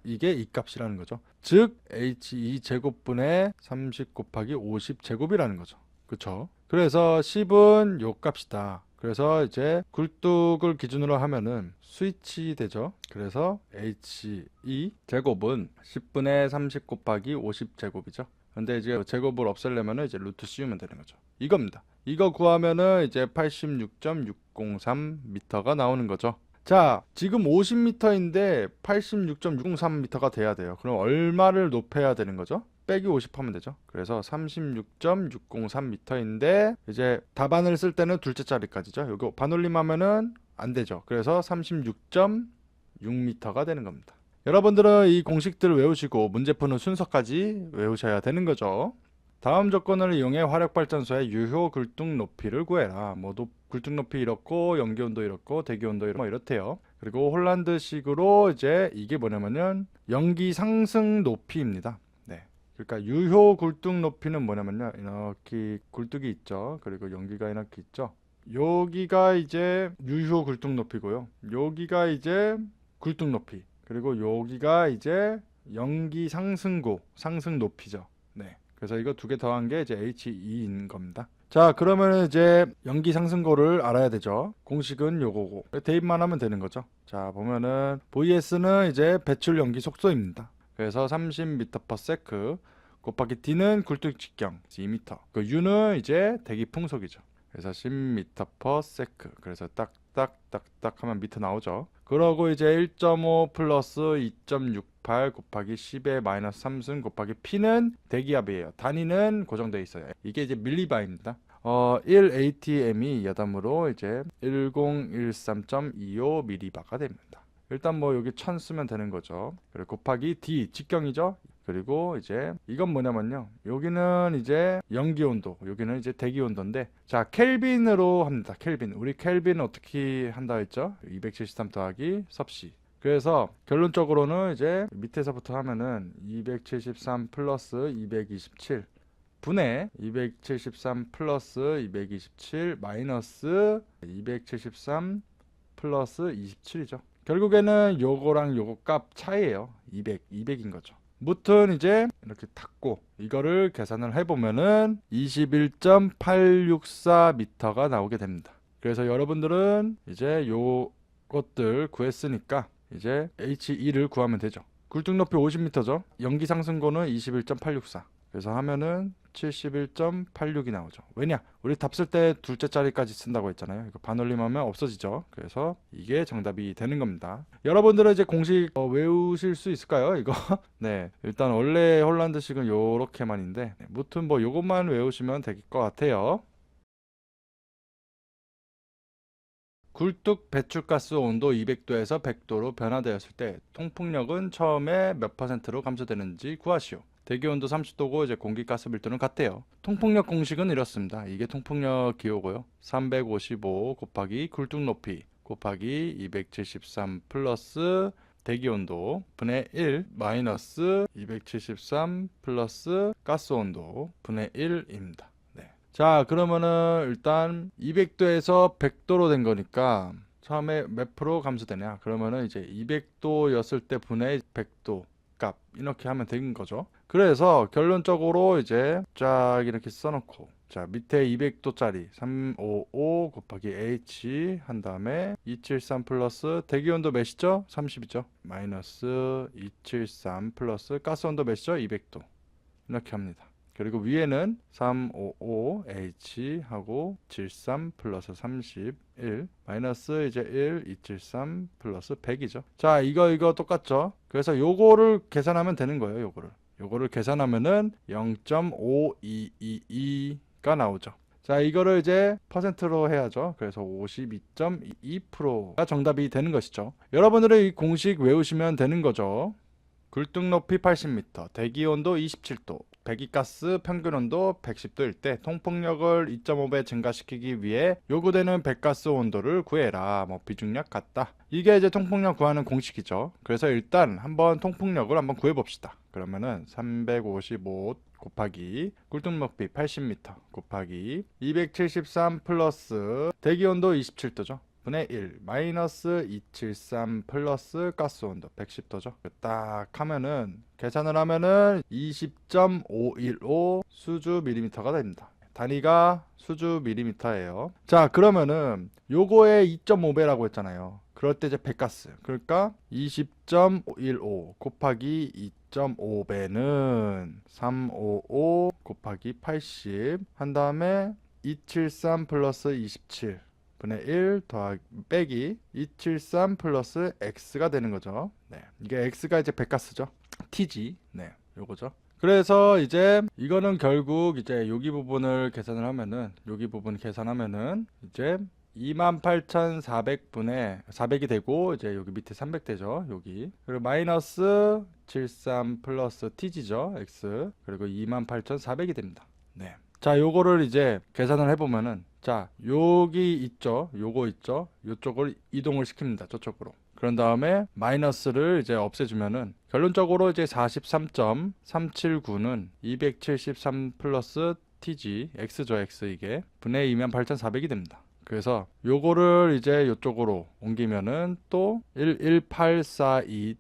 이게 이 값이라는 거죠. 즉 H2 제곱분의 30 곱하기 50 제곱이라는 거죠. 그쵸? 그래서 10은 요 값이다. 그래서 이제 굴뚝을 기준으로 하면은 스위치 되죠. 그래서 H2 제곱은 10분의 30 곱하기 50 제곱이죠. 근데 이제 제곱을 없애려면은 이제 루트 씌우면 되는 거죠. 이겁니다. 이거 구하면은 이제 86.603m가 나오는 거죠. 자, 지금 50m인데 86.603m가 돼야 돼요. 그럼 얼마를 높여야 되는 거죠? 빼기 50 하면 되죠. 그래서 36.603m인데 이제 답안을 쓸 때는 둘째 자리까지죠. 여기 반올림하면은 안 되죠. 그래서 36.6m가 되는 겁니다. 여러분들은 이 공식들을 외우시고 문제 푸는 순서까지 외우셔야 되는 거죠. 다음 조건을 이용해 화력발전소의 유효 굴뚝 높이를 구해라. 뭐 굴뚝 높이 이렇고 연기온도 이렇고 대기온도 이렇고 뭐 이렇대요. 그리고 홀란드식으로 이제 이게 뭐냐면은 연기 상승 높이입니다. 네. 그러니까 유효 굴뚝 높이는 뭐냐면요. 이렇게 굴뚝이 있죠. 그리고 연기가 이렇게 있죠. 여기가 이제 유효 굴뚝 높이고요. 여기가 이제 굴뚝 높이. 그리고 여기가 이제 연기 상승고 상승 높이죠. 네. 그래서 이거 두 개 더한 게 이제 H2인 겁니다. 자, 그러면 이제 연기 상승고를 알아야 되죠. 공식은 요거고 대입만 하면 되는 거죠. 자, 보면은 VS는 이제 배출 연기 속도입니다. 그래서 30m/s 곱하기 D는 굴뚝 직경 2m. 그 U는 이제 대기 풍속이죠. 그래서 10m/s. 그래서 딱딱딱딱 하면 미터 나오죠. 그러고 이제 1.5 플러스 2.68 곱하기 10의 마이너스 3승 곱하기 P는 대기압이에요. 단위는 고정되어 있어요. 이게 이제 밀리바입니다. 1 ATM이 여담으로 이제 1013.25 밀리바가 됩니다. 일단 뭐 여기 1000 쓰면 되는 거죠. 그리고 곱하기 D 직경이죠. 그리고 이제 이건 뭐냐면요. 여기는 이제 연기 온도, 여기는 이제 대기 온도인데 자, 켈빈으로 합니다. 켈빈. 우리 켈빈 어떻게 한다 했죠? 273 더하기 섭씨. 그래서 결론적으로는 이제 밑에서부터 하면은 273 플러스 227 분의 273 플러스 227 마이너스 273 플러스 27이죠. 결국에는 요거랑 요거 값 차이예요. 200인 거죠. 무튼 이제 이렇게 닫고 이거를 계산을 해보면은 21.864m가 나오게 됩니다. 그래서 여러분들은 이제 요것들 구했으니까 이제 H2를 구하면 되죠. 굴뚝 높이 50m죠. 연기 상승고는 21.864. 그래서 하면은 71.86이 나오죠. 왜냐? 우리 답 쓸 때 둘째 자리까지 쓴다고 했잖아요. 이거 반올림하면 없어지죠. 그래서 이게 정답이 되는 겁니다. 여러분들은 이제 공식 외우실 수 있을까요? 이거? 네. 일단 원래 홀란드식은 요렇게만인데 무튼 뭐 요것만 외우시면 될 것 같아요. 굴뚝 배출가스 온도 200도에서 100도로 변화되었을 때 통풍력은 처음에 몇 %로 감소되는지 구하시오. 대기 온도 30도고 이제 공기가스 밀도는 같대요. 통풍력 공식은 이렇습니다. 이게 통풍력 기호고요. 355 곱하기 굴뚝 높이 곱하기 273 플러스 대기온도 분의 1 마이너스 273 플러스 가스온도 분의 1입니다. 네. 자, 그러면은 일단 200도에서 100도로 된 거니까 처음에 몇 프로 감소되냐? 그러면은 이제 200도였을 때 분의 100도 값 이렇게 하면 되는 거죠. 그래서 결론적으로 이제 쫙 이렇게 써놓고, 자, 밑에 200도짜리 355 곱하기 H 한 다음에 273 플러스 대기온도 몇이죠? 30이죠. 마이너스 273 플러스 가스온도 몇이죠? 200도. 이렇게 합니다. 그리고 위에는 355H 하고 73 플러스 31 마이너스 이제 1 273 플러스 100이죠. 자, 이거 똑같죠? 그래서 요거를 계산하면 되는 거예요. 요거를 계산하면은 0.5222가 나오죠. 자, 이거를 이제 퍼센트로 해야죠. 그래서 52.22%가 정답이 되는 것이죠. 여러분들의 이 공식 외우시면 되는 거죠. 굴뚝 높이 80m, 대기온도 27도, 배기가스 평균온도 110도일 때 통풍력을 2.5배 증가시키기 위해 요구되는 배가스 온도를 구해라. 뭐 비중력 같다. 이게 이제 통풍력 구하는 공식이죠. 그래서 일단 한번 통풍력을 한번 구해봅시다. 그러면은 355 곱하기 굴뚝 높이 80m 곱하기 273 플러스 대기온도 27도죠. 분의 1 마이너스 273 플러스 가스온도 110도죠. 딱 하면은 계산을 하면은 20.515 수주 밀리미터가 됩니다. 단위가 수주 밀리미터예요. 자, 그러면은 요거에 2.5배라고 했잖아요. 그럴 때 이제 배가스, 그러니까 20.15 곱하기 2.5배는 355 곱하기 80 한 다음에 273 플러스 27 분의 1 더하기 빼기 273 플러스 x가 되는 거죠. 네, 이게 x가 이제 배가스죠. tg. 네, 요거죠. 그래서 이제 이거는 결국 이제 여기 부분을 계산을 하면은 여기 부분 계산하면은 이제 28,400분의 400이 되고 이제 여기 밑에 300 되죠. 여기. 그리고 마이너스 73 플러스 tg죠. x. 그리고 28,400이 됩니다. 네. 자, 요거를 이제 계산을 해보면은, 자, 여기 있죠. 요거 있죠. 요쪽을 이동을 시킵니다. 저쪽으로. 그런 다음에 마이너스를 이제 없애주면은 결론적으로 이제 43.379는 273 플러스 tg, x죠, x 이게. 분의 28,400이 됩니다. 그래서 요거를 이제 요쪽으로 옮기면은 또 11842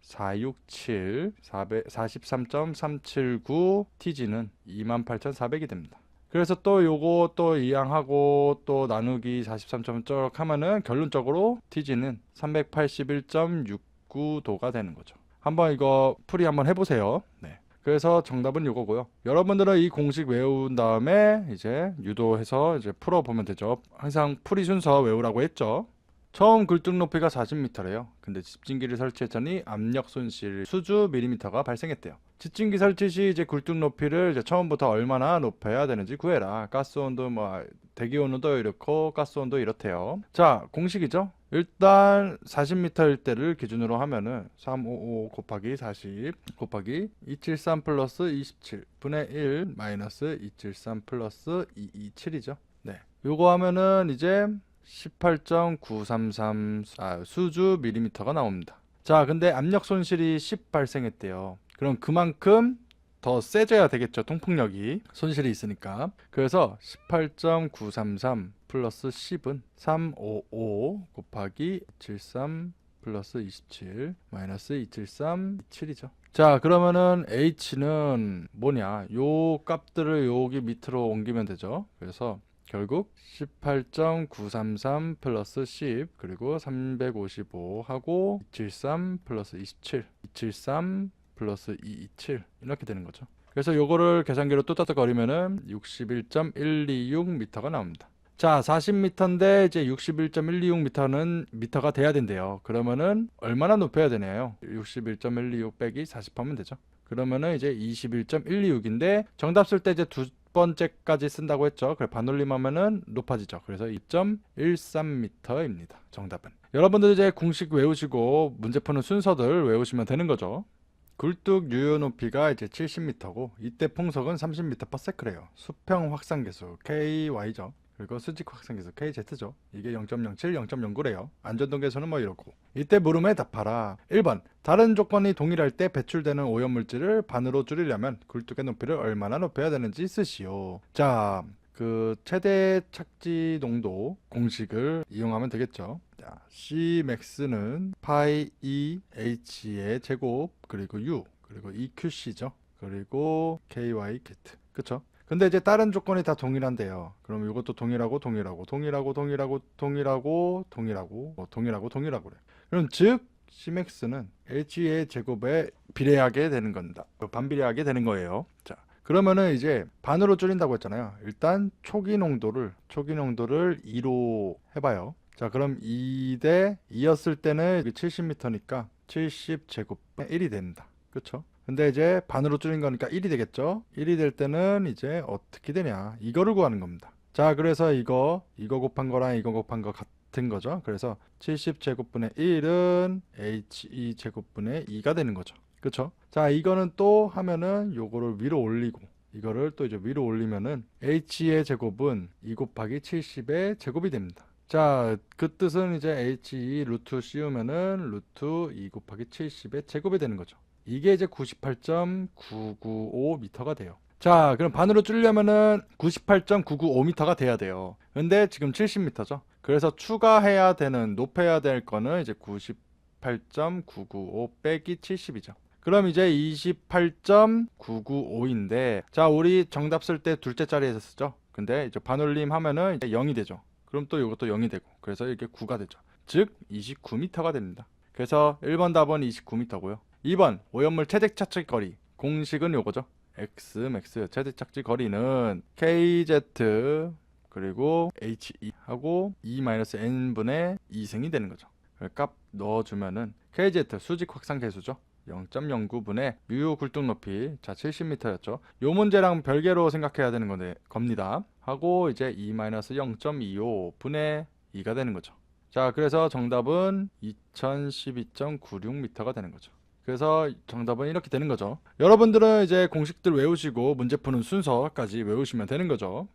467 43.379 tg는 28,400이 됩니다. 그래서 또 요거 또 이항하고 또 나누기 43점 쭉 하면은 결론적으로 tg는 381.69도가 되는 거죠. 한번 이거 풀이 한번 해보세요. 네. 그래서 정답은 요거고요. 여러분들은 이 공식 외운 다음에 이제 유도해서 이제 풀어보면 되죠. 항상 풀이 순서 외우라고 했죠. 처음 굴뚝 높이가 40m래요. 근데 집진기를 설치했더니 압력 손실 수주 밀리미터가 발생했대요. 집진기 설치 시 이제 굴뚝 높이를 이제 처음부터 얼마나 높여야 되는지 구해라. 가스 온도 뭐 대기 온도도 이렇고 가스 온도 이렇대요. 자, 공식이죠. 일단 40m일 때를 기준으로 하면은 355 곱하기 40 곱하기 273 플러스 27 분의 1 마이너스 273 플러스 227이죠. 네. 요거 하면은 이제 18.933 수주 밀리미터가 나옵니다. 자, 근데 압력 손실이 10 발생했대요. 그럼 그만큼 더 세져야 되겠죠. 통풍력이 손실이 있으니까. 그래서 18.933 플러스 10은 355 곱하기 73 플러스 27 마이너스 273 7이죠. 자, 그러면은 H는 뭐냐? 요 값들을 여기 밑으로 옮기면 되죠. 그래서 결국 18.933 플러스 10 그리고 355 하고 273 플러스 27 273 플러스 227 이렇게 되는 거죠. 그래서 요거를 계산기로 뚜따뚜거리면은 61.126m가 나옵니다. 자, 40m인데 이제 61.126m는 미터가 돼야 된대요. 그러면은 얼마나 높여야 되나요? 61.126 빼기 40하면 되죠. 그러면은 이제 21.126인데 정답 쓸 때 이제 두 번째까지 쓴다고 했죠. 그래 반올림하면은 높아지죠. 그래서 2.13m입니다. 정답은. 여러분들 이제 공식 외우시고 문제 푸는 순서들 외우시면 되는 거죠. 굴뚝 유효 높이가 이제 70m고 이때 풍속은 30m/s래요. 수평 확산 계수 KY죠. 그리고 수직 확산계수 KZ죠. 이게 0.07, 0.09래요. 안전동계수는 뭐 이렇고. 이때 물음에 답하라. 1번. 다른 조건이 동일할 때 배출되는 오염물질을 반으로 줄이려면 굴뚝의 높이를 얼마나 높여야 되는지 쓰시오. 자, 그 최대 착지 농도 공식을 이용하면 되겠죠. 자, Cmax는 파이 EH의 제곱 그리고 U 그리고 EQC죠. 그리고 KY 게트. 그쵸? 근데 이제 다른 조건이 다 동일한데요. 그럼 이것도 동일하고 동일하고 그래. 그럼 즉 Cmax는 H의 제곱에 비례하게 되는 겁니다. 반비례하게 되는 거예요. 자, 그러면은 이제 반으로 줄인다고 했잖아요. 일단 초기 농도를 2로 해봐요. 자, 그럼 2 대 2였을 때는 70m니까 70제곱분의 1이 됩니다. 그쵸? 근데 이제 반으로 줄인 거니까 1이 되겠죠? 1이 될 때는 이제 어떻게 되냐? 이거를 구하는 겁니다. 자, 그래서 이거 곱한 거랑 이거 곱한 거 같은 거죠. 그래서 70제곱분의 1은 HE 제곱분의 2가 되는 거죠. 그쵸? 자, 이거는 또 하면은 요거를 위로 올리고 이거를 또 이제 위로 올리면은 H의 제곱은 2 곱하기 70의 제곱이 됩니다. 자, 그 뜻은 이제 HE 루트 씌우면은 루트 2 곱하기 70의 제곱이 되는 거죠. 이게 이제 98.995m가 돼요. 자, 그럼 반으로 줄이려면은 98.995m가 돼야 돼요. 근데 지금 70m죠. 그래서 추가해야 되는, 높여야 될 거는 이제 98.995 빼기 70이죠. 그럼 이제 28.995인데, 자, 우리 정답 쓸 때 둘째 자리에서 쓰죠. 근데 이제 반올림 하면은 이제 0이 되죠. 그럼 또 이것도 0이 되고, 그래서 이게 9가 되죠. 즉 29m가 됩니다. 그래서 1번 답은 29m고요. 2번 오염물 최대 착지 거리 공식은 요거죠. Xmax 최대 착지 거리는 KZ 그리고 HE 하고 E-n분의 2승이 되는 거죠. 값 넣어주면은 KZ 수직 확산 계수죠. 0.09분의 뮤 굴뚝 높이 자 70m였죠. 요 문제랑 별개로 생각해야 되는 겁니다. 하고 이제 E-0.25분의 2가 되는 거죠. 자, 그래서 정답은 2012.96m가 되는 거죠. 그래서 정답은 이렇게 되는 거죠. 여러분들은 이제 공식들 외우시고 문제 푸는 순서까지 외우시면 되는 거죠.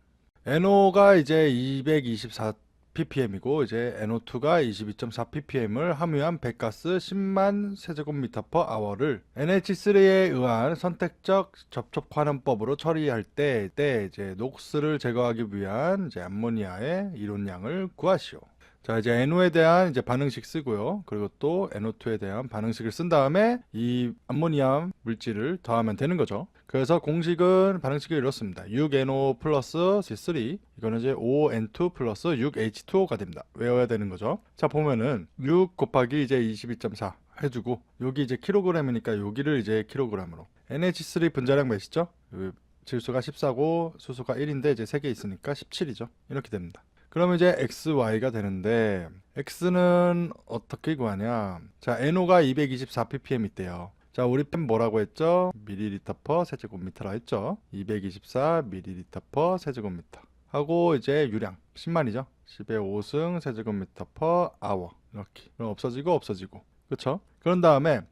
NO가 이제 224ppm이고 이제 NO2가 22.4ppm을 함유한 배가스 10만 세제곱미터 per hour를 NH3에 의한 선택적 접촉 환원법으로 처리할 때 이제 녹스를 제거하기 위한 이제 암모니아의 이론량을 구하시오. 자, 이제 NO에 대한 이제 반응식 쓰고요. 그리고 또 NO2에 대한 반응식을 쓴 다음에 이 암모니아 물질을 더하면 되는 거죠. 그래서 공식은 반응식이 이렇습니다. 6NO 플러스 C3 이거는 이제 5N2 플러스 6H2O가 됩니다. 외워야 되는 거죠. 자, 보면은 6 곱하기 이제 22.4 해주고 여기 이제 킬로그램이니까 여기를 이제 킬로그램으로 NH3 분자량 몇이죠? 질소가 14고 수소가 1인데 이제 3개 있으니까 17이죠. 이렇게 됩니다. 그러면 이제 XY가 되는데 X는 어떻게 구하냐? 자, NO가 224ppm 있대요. 자, 우리 펜 뭐라고 했죠? ml per 세제곱미터라 했죠. 224ml per 세제곱미터 하고 이제 유량 10만이죠. 10의 5승 세제곱미터 per hour 이렇게. 그럼 없어지고 그렇죠? 그런 다음에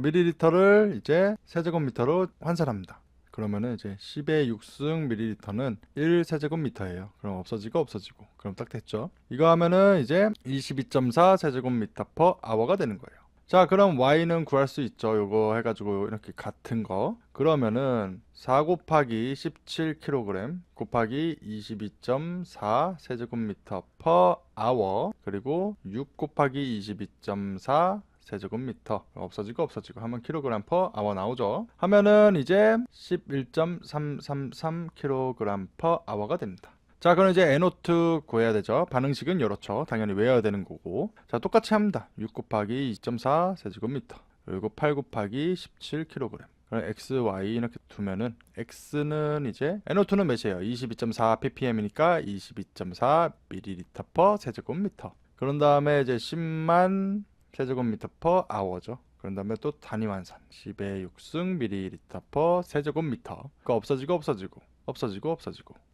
밀리리터를 이제 세제곱미터로 환산합니다. 그러면은 이제 10의 6승 밀리리터는 1세제곱미터예요. 그럼 없어지고 그럼 딱 됐죠. 이거 하면은 이제 22.4 세제곱미터 per hour가 되는 거예요. 자, 그럼 y는 구할 수 있죠. 요거 해가지고 이렇게 같은 거. 그러면은 4 곱하기 17kg 곱하기 22.4 세제곱미터 per hour 그리고 6 곱하기 22.4 세제곱미터 없어지고 하면 킬로그램 per hour 나오죠. 하면은 이제 11.333 킬로그램 per hour가 됩니다. 자, 그럼 이제 NO2 구해야 되죠. 반응식은 이렇죠. 당연히 외워야 되는 거고. 자, 똑같이 합니다. 6 곱하기 2.4 세제곱미터 그리고 8 곱하기 17kg. 그럼 x, y 이렇게 두면은 x는 이제 NO2는 몇이에요? 22.4 ppm이니까 22.4 ml per 세제곱미터. 그런 다음에 이제 10만 세제곱미터 per hour죠. 그런 다음에 또 단위 환산 10의 6승 ml per 세제곱미터. 그거 없어지고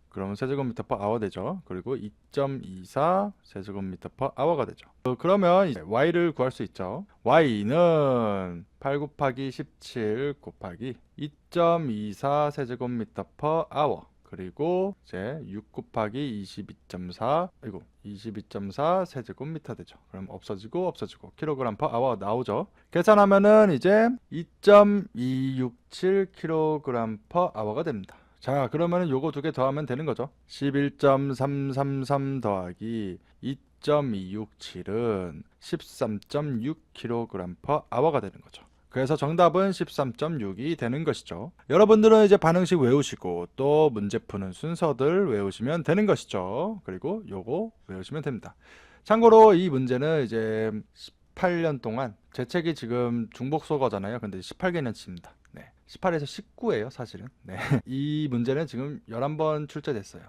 그러면 세제곱미터 per hour 되죠. 그리고 2.24 세제곱미터 per hour가 되죠. 그러면 이제 y를 구할 수 있죠. y는 8 곱하기 17 곱하기 2.24 세제곱미터 per hour 그리고 이제 6 곱하기 22.4 이거 22.4 세제곱미터 되죠. 그럼 없어지고 없어지고 킬로그램 퍼 아워 나오죠. 계산하면은 이제 2.267 킬로그램 퍼 아워가 됩니다. 자, 그러면은 요거 두 개 더하면 되는 거죠. 11.333 더하기 2.267은 13.6 킬로그램 퍼 아워가 되는 거죠. 그래서 정답은 13.6이 되는 것이죠. 여러분들은 이제 반응식 외우시고 또 문제 푸는 순서들 외우시면 되는 것이죠. 그리고 요거 외우시면 됩니다. 참고로 이 문제는 이제 18년 동안 제 책이 지금 중복소거잖아요. 근데 18개년치입니다. 네. 18에서 19예요, 사실은. 네. 이 문제는 지금 11번 출제됐어요.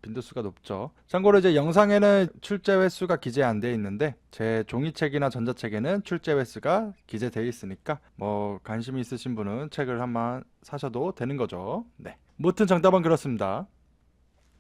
빈도수가 높죠. 참고로 이제 영상에는 출제 횟수가 기재 안 돼 있는데 제 종이책이나 전자책에는 출제 횟수가 기재되어 있으니까 뭐 관심이 있으신 분은 책을 한번 사셔도 되는 거죠. 네. 무튼 정답은 그렇습니다.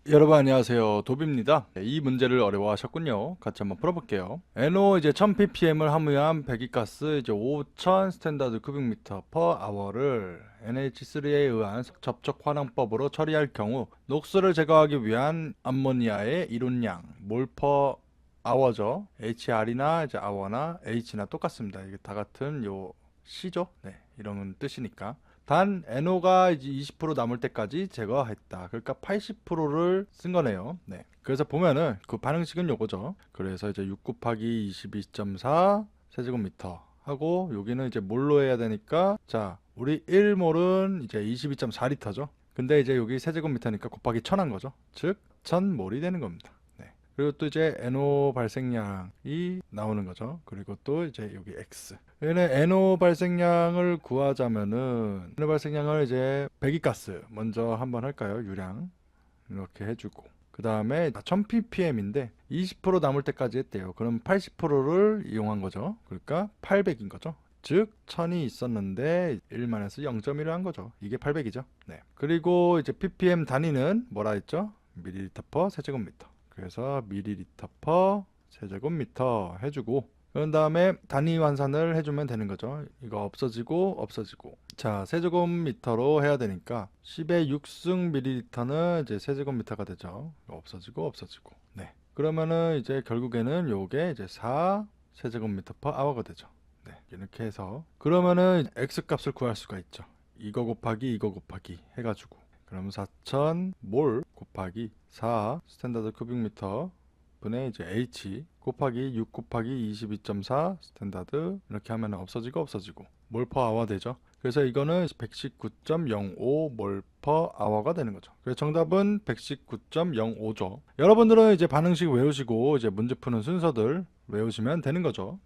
여러분 안녕하세요, 도비입니다. 네, 이 문제를 어려워하셨군요. 같이 한번 풀어볼게요. NO 이제 1000ppm을 함유한 배기가스 이제 5000 스탠다드 큐빅미터 퍼 아워를 NH3에 의한 접촉 환원법으로 처리할 경우 녹수를 제거하기 위한 암모니아의 이론량 몰 퍼 아워죠. HR이나 이제 아워나 H나 똑같습니다. 이게 다 같은 요 C죠. 네, 이런 뜻이니까. 단 NO가 이제 20% 남을 때까지 제거했다. 그러니까 80%를 쓴 거네요. 네. 그래서 보면은 그 반응식은 요거죠. 그래서 이제 6 곱하기 22.4 세제곱미터 하고 여기는 이제 몰로 해야 되니까 자, 우리 1몰은 이제 22.4리터죠. 근데 이제 여기 세제곱미터니까 곱하기 1000 한 거죠. 즉 1000몰이 되는 겁니다. 네. 그리고 또 이제 NO 발생량이 나오는 거죠. 그리고 또 이제 여기 X. 얘는 NO 발생량을 구하자면은 NO 발생량을 이제 배기가스 먼저 한번 할까요? 유량 이렇게 해주고 그 다음에 1000ppm인데 20% 남을 때까지 했대요. 그럼 80%를 이용한 거죠. 그러니까 800인 거죠. 즉 1000이 있었는데 1만에서 0.1을 한 거죠. 이게 800이죠. 네. 그리고 이제 ppm 단위는 뭐라 했죠? 밀리리터 퍼 세제곱미터. 그래서 밀리리터 퍼 세제곱미터 해주고 그런 다음에 단위 환산을 해주면 되는 거죠. 이거 없어지고 없어지고 자, 세제곱미터로 해야 되니까 10의 6승 밀리리터는 이제 세제곱미터가 되죠. 없어지고 없어지고 네. 그러면은 이제 결국에는 요게 이제 4 세제곱미터 퍼 아워가 되죠. 네. 이렇게 해서 그러면은 X 값을 구할 수가 있죠. 이거 곱하기 해가지고 그럼 4000몰 곱하기 4 스탠다드 큐빅미터 분의 이제 H 곱하기 6 곱하기 22.4 스탠다드 이렇게 하면 없어지고 없어지고 몰 퍼 아워 되죠. 그래서 이거는 119.05 몰 퍼 아워가 되는 거죠. 그래서 정답은 119.05죠. 여러분들은 이제 반응식 외우시고 이제 문제 푸는 순서들 외우시면 되는 거죠.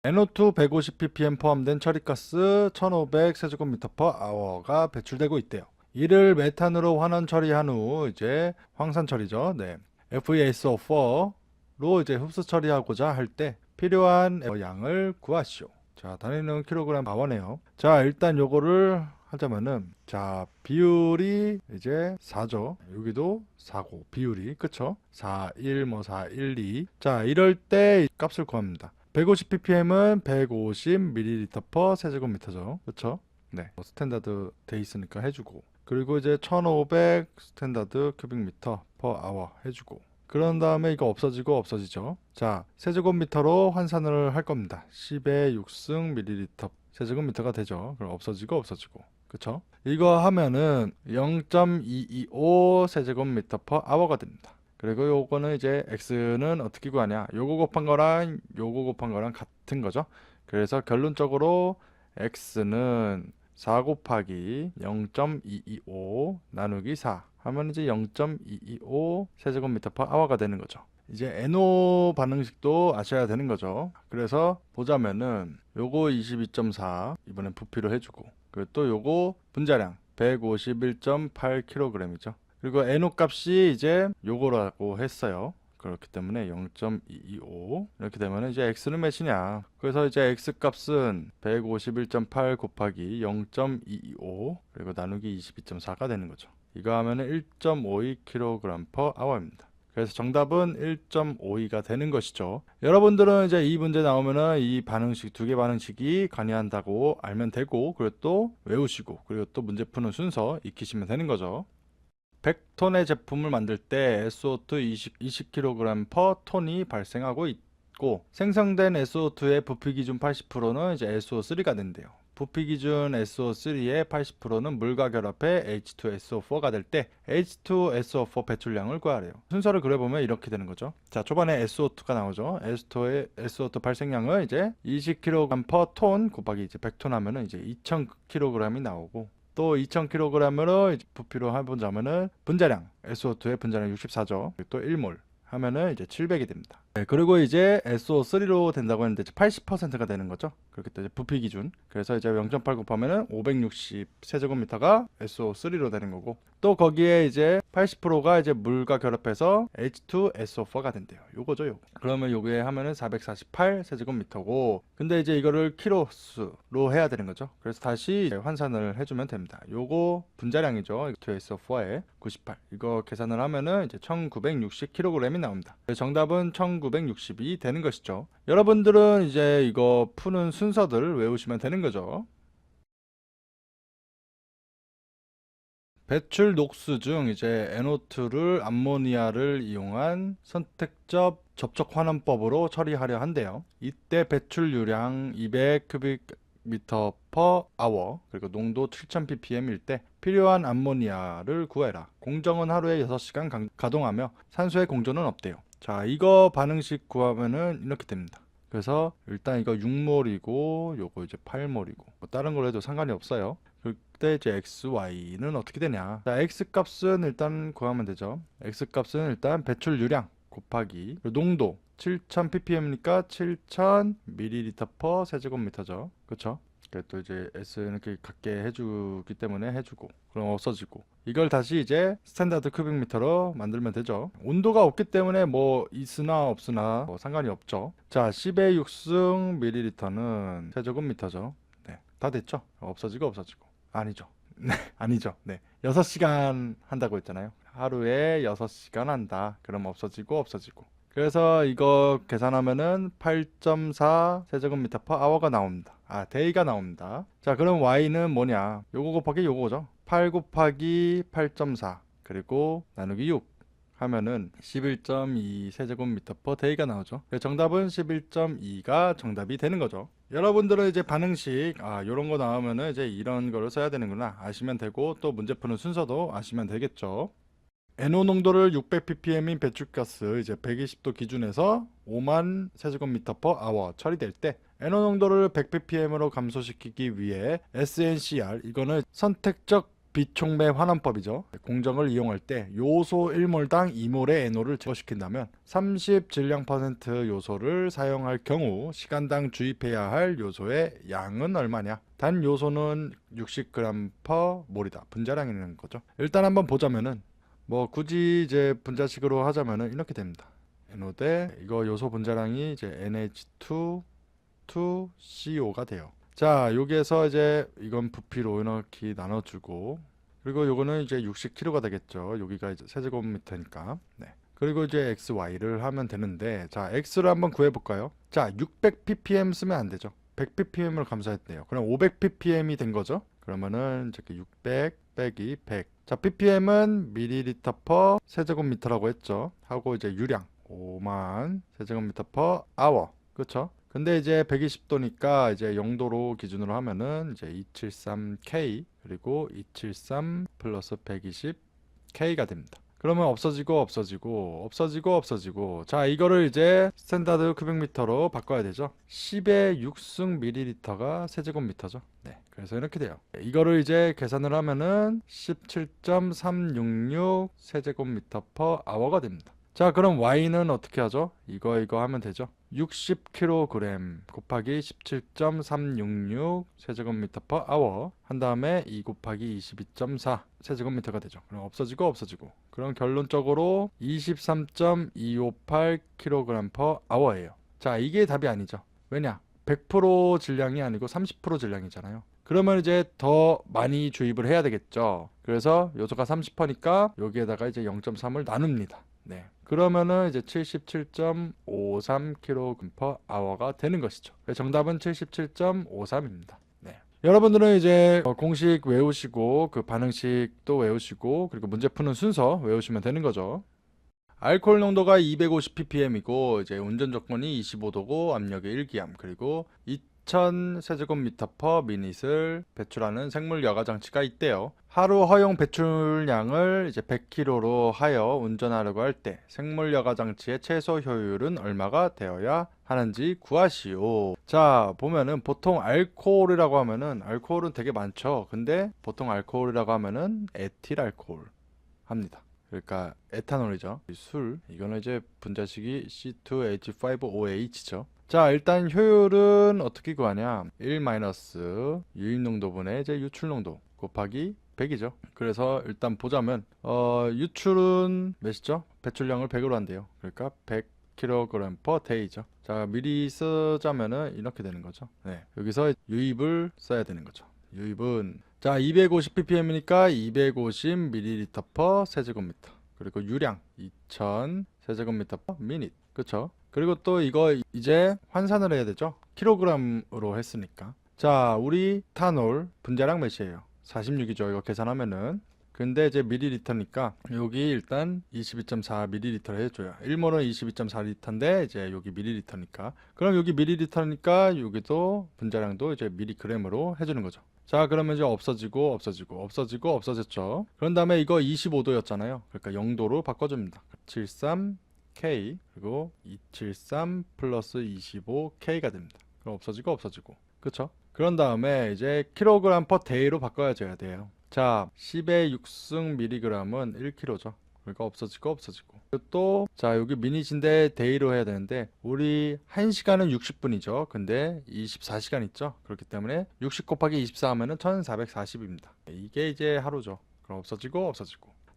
NO2 150ppm 포함된 처리가스 1500 세제곱미터 퍼 아워가 배출되고 있대요. 이를 메탄으로 환원 처리한 후 이제 황산 처리죠. 네. FeSO4로 이제 흡수 처리하고자 할 때 필요한 양을 구하시오. 자, 단위는 킬로그램 아워네요. 자, 일단 요거를 하자면은 자, 비율이 이제 4죠. 여기도 4고 비율이 그쵸? 4, 1, 뭐 4, 1, 2. 자, 이럴 때 값을 구합니다. 150ppm은 150ml per 세제곱미터죠. 그쵸? 네. 스탠다드 돼 있으니까 해주고. 그리고 이제 1500 스탠다드 큐빅미터 per hour 해주고. 그런 다음에 이거 없어지고 없어지죠. 자, 세제곱미터로 환산을 할 겁니다. 10의 6승 밀리리터 세제곱미터가 되죠. 그럼 없어지고 없어지고. 그쵸? 이거 하면은 0.225 세제곱미터 per hour가 됩니다. 그리고 요거는 이제 x는 어떻게 구하냐? 요거 곱한 거랑 요거 곱한 거랑 같은 거죠. 그래서 결론적으로 x는 4 곱하기 0.225 나누기 4 하면 이제 0.225 세제곱미터 퍼 아워가 되는 거죠. 이제 NO 반응식도 아셔야 되는 거죠. 그래서 보자면은 요거 22.4 이번엔 부피로 해주고 그리고 또 요거 분자량 151.8kg이죠. 그리고 NO 값이 이제 요거라고 했어요. 그렇기 때문에 0.225 이렇게 되면 이제 x는 몇이냐? 그래서 이제 x 값은 151.8 곱하기 0.225 그리고 나누기 22.4가 되는 거죠. 이거 하면은 1.52kg per hour입니다. 그래서 정답은 1.52가 되는 것이죠. 여러분들은 이제 이 문제 나오면은 이 반응식 두 개 반응식이 관여한다고 알면 되고 그리고 또 외우시고 그리고 또 문제 푸는 순서 익히시면 되는 거죠. 100톤의 제품을 만들 때 SO2 20kg per 톤이 발생하고 있고, 생성된 SO2의 부피 기준 80%는 이제 SO3가 된대요. 부피 기준 SO3의 80%는 물과 결합해 H2SO4가 될 때 H2SO4 배출량을 구하래요. 순서를 그려보면 이렇게 되는 거죠. 자, 초반에 SO2가 나오죠. SO2 발생량은 이제 20kg per 톤 곱하기 이제 100톤 하면은 이제 2000kg이 나오고, 또 2000kg으로 부피로 해보자면은 분자량, SO2의 분자량 64죠. 또 1몰 하면은 이제 700이 됩니다. 네, 그리고 이제 SO3로 된다고 했는데 80%가 되는 거죠. 그렇게 또 이제 부피 기준. 그래서 이제 0.8 곱하면은 560 세제곱미터가 SO3로 되는 거고, 또 거기에 이제 80%가 이제 물과 결합해서 H2SO4가 된대요. 요거죠, 요거. 그러면 요게 하면은 448 세제곱미터고, 근데 이제 이거를 킬로수로 해야 되는 거죠. 그래서 다시 환산을 해주면 됩니다. 요거 분자량이죠. H2SO4에 98. 이거 계산을 하면은 이제 1960kg이 나옵니다. 정답은 1960이 되는 것이죠. 여러분들은 이제 이거 푸는 순서들 외우시면 되는 거죠. 배출 녹수 중 이제 NO2를 암모니아를 이용한 선택적 접촉 환원법으로 처리하려 한대요. 이때 배출유량 200 큐빅미터 per hour, 그리고 농도 7000 ppm일 때 필요한 암모니아를 구해라. 공정은 하루에 6시간 가동하며 산소의 공존은 없대요. 자, 이거 반응식 구하면은 이렇게 됩니다. 그래서 일단 이거 6몰이고 요거 이제 8몰이고 뭐 다른 걸로 해도 상관이 없어요. 그때 이제 XY는 어떻게 되냐. 자, X 값은 일단 구하면 되죠. X 값은 일단 배출유량 곱하기 농도 7000 ppm이니까 7000 ml per 세제곱미터죠. 그쵸? 또 이제 S 이렇게 갖게 해주기 때문에 해주고, 그럼 없어지고, 이걸 다시 이제 스탠다드 큐빅미터로 만들면 되죠. 온도가 없기 때문에 뭐 있으나 없으나 뭐 상관이 없죠. 자, 10의 6승 밀리리터는 세제곱미터죠. 네, 다 됐죠. 없어지고 아니죠. 네, 아니죠. 네, 6시간 한다고 했잖아요. 하루에 6시간 한다. 그럼 없어지고. 그래서 이거 계산하면은 8.4 세제곱미터 per hour가 나옵니다. 아, 데이가 나옵니다. 자, 그럼 y는 뭐냐? 요거 곱하기 요거죠. 8 곱하기 8.4 그리고 나누기 6 하면은 11.2 세제곱미터 per day가 나오죠. 정답은 11.2가 정답이 되는 거죠. 여러분들은 이제 반응식 요런 거 나오면은 이제 이런 거를 써야 되는구나 아시면 되고, 또 문제 푸는 순서도 아시면 되겠죠. NO 농도를 600ppm인 배출가스 이제 120도 기준에서 5만 세제곱미터 per hour 처리될 때 NO 농도를 100ppm으로 감소시키기 위해 SNCR, 이거는 선택적 비촉매 환원법이죠. 공정을 이용할 때 요소 1몰당 2몰의 NO를 제거시킨다면 30 질량 퍼센트 요소를 사용할 경우 시간당 주입해야 할 요소의 양은 얼마냐? 단 요소는 60g per 몰이다. 분자량이라는 거죠. 일단 한번 보자면은 뭐 굳이 이제 분자식으로 하자면은 이렇게 됩니다. NO 대 이거 요소 분자량이 이제 NH2 2CO가 돼요. 자, 여기에서 이제 이건 부피로 이렇게 나눠주고, 그리고 요거는 이제 60kg가 되겠죠. 여기가 이제 세제곱미터니까. 네. 그리고 이제 XY를 하면 되는데, 자, X를 한번 구해볼까요? 자, 600ppm 쓰면 안 되죠. 100ppm을 감소했대요. 그럼 500ppm이 된 거죠. 그러면은 이제 600 빼기 100. 자, ppm은 밀리리터 per 세제곱미터라고 했죠. 하고 이제 유량 5만 세제곱미터 per hour. 그렇죠? 근데 이제 120도니까 이제 0도로 기준으로 하면은 이제 273K 그리고 273 플러스 120K가 됩니다. 그러면 없어지고. 자, 이거를 이제 스탠다드 큐빅미터로 바꿔야 되죠. 10의 6승 밀리리터가 세제곱미터죠. 네, 그래서 이렇게 돼요. 이거를 이제 계산을 하면은 17.366 세제곱미터 per hour가 됩니다. 자, 그럼 y는 어떻게 하죠? 이거 하면 되죠. 60kg 곱하기 17.366 세제곱미터 per hour 한 다음에 2 곱하기 22.4 세제곱미터가 되죠. 그럼 없어지고. 그럼 결론적으로 23.258 kg per hour예요. 자, 이게 답이 아니죠. 왜냐? 100% 질량이 아니고 30% 질량이잖아요. 그러면 이제 더 많이 주입을 해야 되겠죠. 그래서 요소가 30%니까 여기에다가 이제 0.3을 나눕니다. 네. 그러면은 이제 77.53kg per hour가 되는 것이죠. 정답은 77.53입니다. 네. 여러분들은 이제 공식 외우시고 그 반응식도 외우시고 그리고 문제 푸는 순서 외우시면 되는 거죠. 알코올 농도가 250ppm이고 이제 운전 조건이 25도고 압력이 1기암 그리고 2000 세제곱미터 퍼 미닛을 배출하는 생물 여가 장치가 있대요. 하루 허용 배출량을 이제 100kg로 하여 운전하려고 할 때 생물 여가 장치의 최소 효율은 얼마가 되어야 하는지 구하시오. 자, 보면은 보통 알코올이라고 하면은 알코올은 되게 많죠. 근데 보통 알코올이라고 하면은 에틸 알코올 합니다. 그러니까 에탄올이죠. 술 이거는 이제 분자식이 C2H5OH죠. 자, 일단 효율은 어떻게 구하냐? 1 마이너스 유입농도분의 이제 유출농도 곱하기 100이죠. 그래서 일단 보자면 유출은 몇이죠? 배출량을 100으로 한대요. 그러니까 100kg per day죠. 자, 미리 쓰자면은 이렇게 되는 거죠. 네, 여기서 유입을 써야 되는 거죠. 유입은 자 250ppm이니까 250ml per 세제곱미터 그리고 유량 2000 세제곱미터 per minute 그쵸? 그리고 또 이거 이제 환산을 해야 되죠. 킬로그램으로 했으니까. 자, 우리 탄올 분자량 몇이에요? 46이죠. 이거 계산하면은. 근데 이제 밀리리터니까 여기 일단 22.4ml를 해줘요. 1몰은 22.4리터인데 이제 여기 밀리리터니까. 그럼 여기 밀리리터니까 여기도 분자량도 이제 밀리그램으로 해주는 거죠. 자, 그러면 이제 없어지고 없어졌죠. 그런 다음에 이거 25도였잖아요. 그러니까 0도로 바꿔줍니다. 73K 그리고 273 플러스 25K가 됩니다. 그럼 없어지고 그쵸? 그런 다음에 이제 킬로그램 퍼 데이로 바꿔줘야 돼요. 자, 10의 6승 미리그램은 1kg죠. 그러니까 없어지고 또 자, 여기 미닛인데 데이로 해야 되는데 우리 1시간은 60분이죠. 근데 24시간 있죠. 그렇기 때문에 60 곱하기 24 하면은 1440입니다. 이게 이제 하루죠. 그럼 없어지고